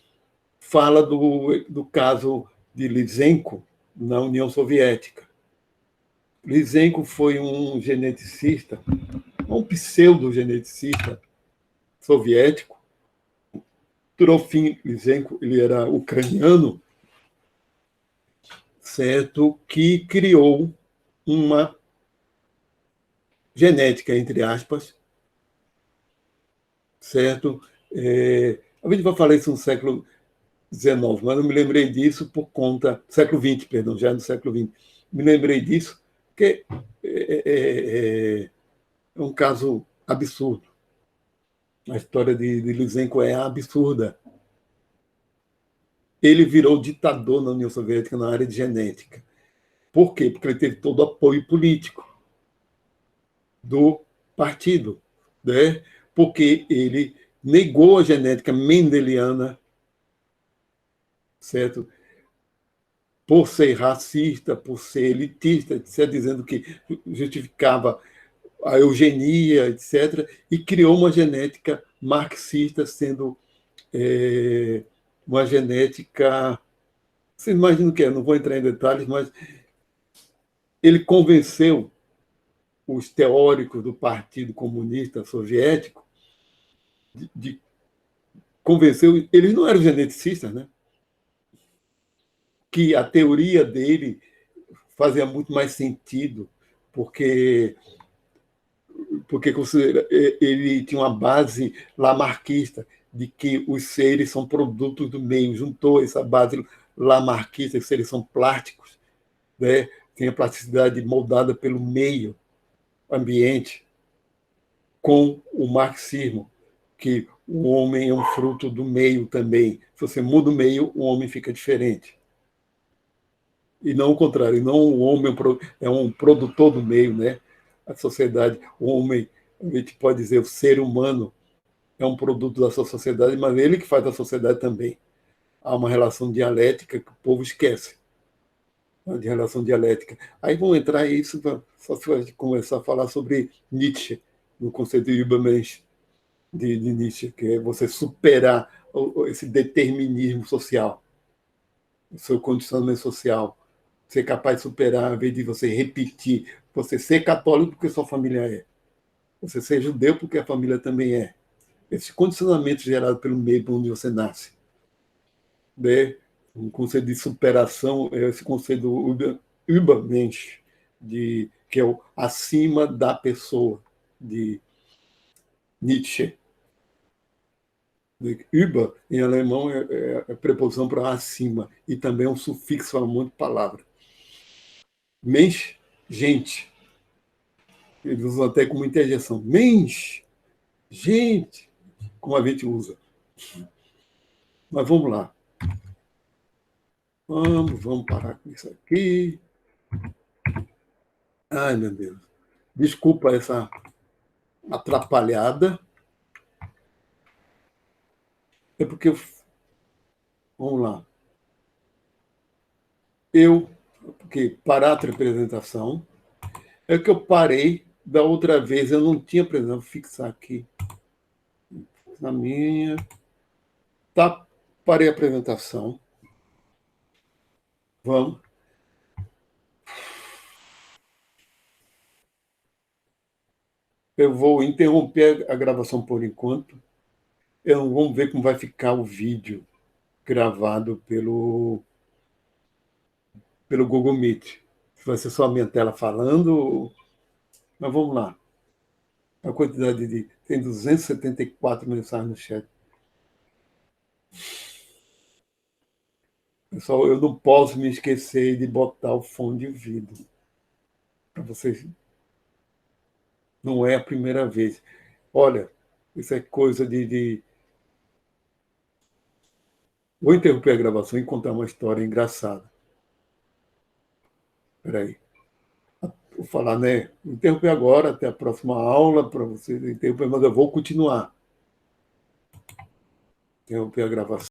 fala do caso de Lysenko na União Soviética. Lysenko foi um geneticista, um pseudogeneticista soviético. Trofim Lysenko, ele era ucraniano, certo? Que criou uma genética, entre aspas, certo? A gente vai falar isso no século XIX, mas eu me lembrei disso por conta... Século XX, perdão, já no século XX. Me lembrei disso porque é um caso absurdo. A história de Lysenko é absurda. Ele virou ditador na União Soviética na área de genética. Por quê? Porque ele teve todo o apoio político do partido, né? Porque ele negou a genética mendeliana, certo? Por ser racista, por ser elitista, etc., dizendo que justificava a eugenia, etc., e criou uma genética marxista, sendo uma genética... Vocês imaginam o que é? Não vou entrar em detalhes, mas ele convenceu os teóricos do Partido Comunista Soviético convenceu, eles não eram geneticistas, né? Que a teoria dele fazia muito mais sentido, porque ele tinha uma base lamarquista de que os seres são produtos do meio, juntou essa base lamarquista, que os seres são plásticos, né? Tem a plasticidade moldada pelo meio ambiente, com o marxismo, que o homem é um fruto do meio também. Se você muda o meio, o homem fica diferente. E não o contrário, não o homem é um produtor do meio, né? A sociedade, o homem, a gente pode dizer, o ser humano é um produto da sua sociedade, mas ele que faz a sociedade também. Há uma relação dialética que o povo esquece, de relação dialética. Aí vamos entrar nisso, só se a gente começar a falar sobre Nietzsche, no conceito de Übermensch, de Nietzsche, que é você superar esse determinismo social, o seu condicionamento social, ser capaz de superar, ao invés de você repetir, você ser católico porque sua família é, você ser judeu porque a família também é. Esse condicionamento gerado pelo meio onde você nasce. Né? Um conceito de superação é esse conceito do Übermensch, que é o acima da pessoa, de Nietzsche. Über, em alemão, é preposição para acima, e também é um sufixo a um monte de palavras. Mensch, gente. Eles usam até como interjeição. Mensch, gente, como a gente usa. Mas vamos lá. Vamos parar com isso aqui. Ai, meu Deus. Desculpa essa atrapalhada. É porque... Vamos lá. Porque parar a representação, é que eu parei da outra vez, eu não tinha, por exemplo, fixar aqui na minha. Tá, parei a apresentação. Vamos. Eu vou interromper a gravação por enquanto. Vamos ver como vai ficar o vídeo gravado pelo Google Meet. Vai ser só a minha tela falando, mas vamos lá. A quantidade tem 274 mensagens no chat. Pessoal, eu não posso me esquecer de botar o fone de ouvido. Para vocês. Não é a primeira vez. Olha, isso é coisa de... Vou interromper a gravação e contar uma história engraçada. Espera aí. Vou falar, né? Interromper agora, até a próxima aula, para vocês interromper, mas eu vou continuar. Interromper a gravação.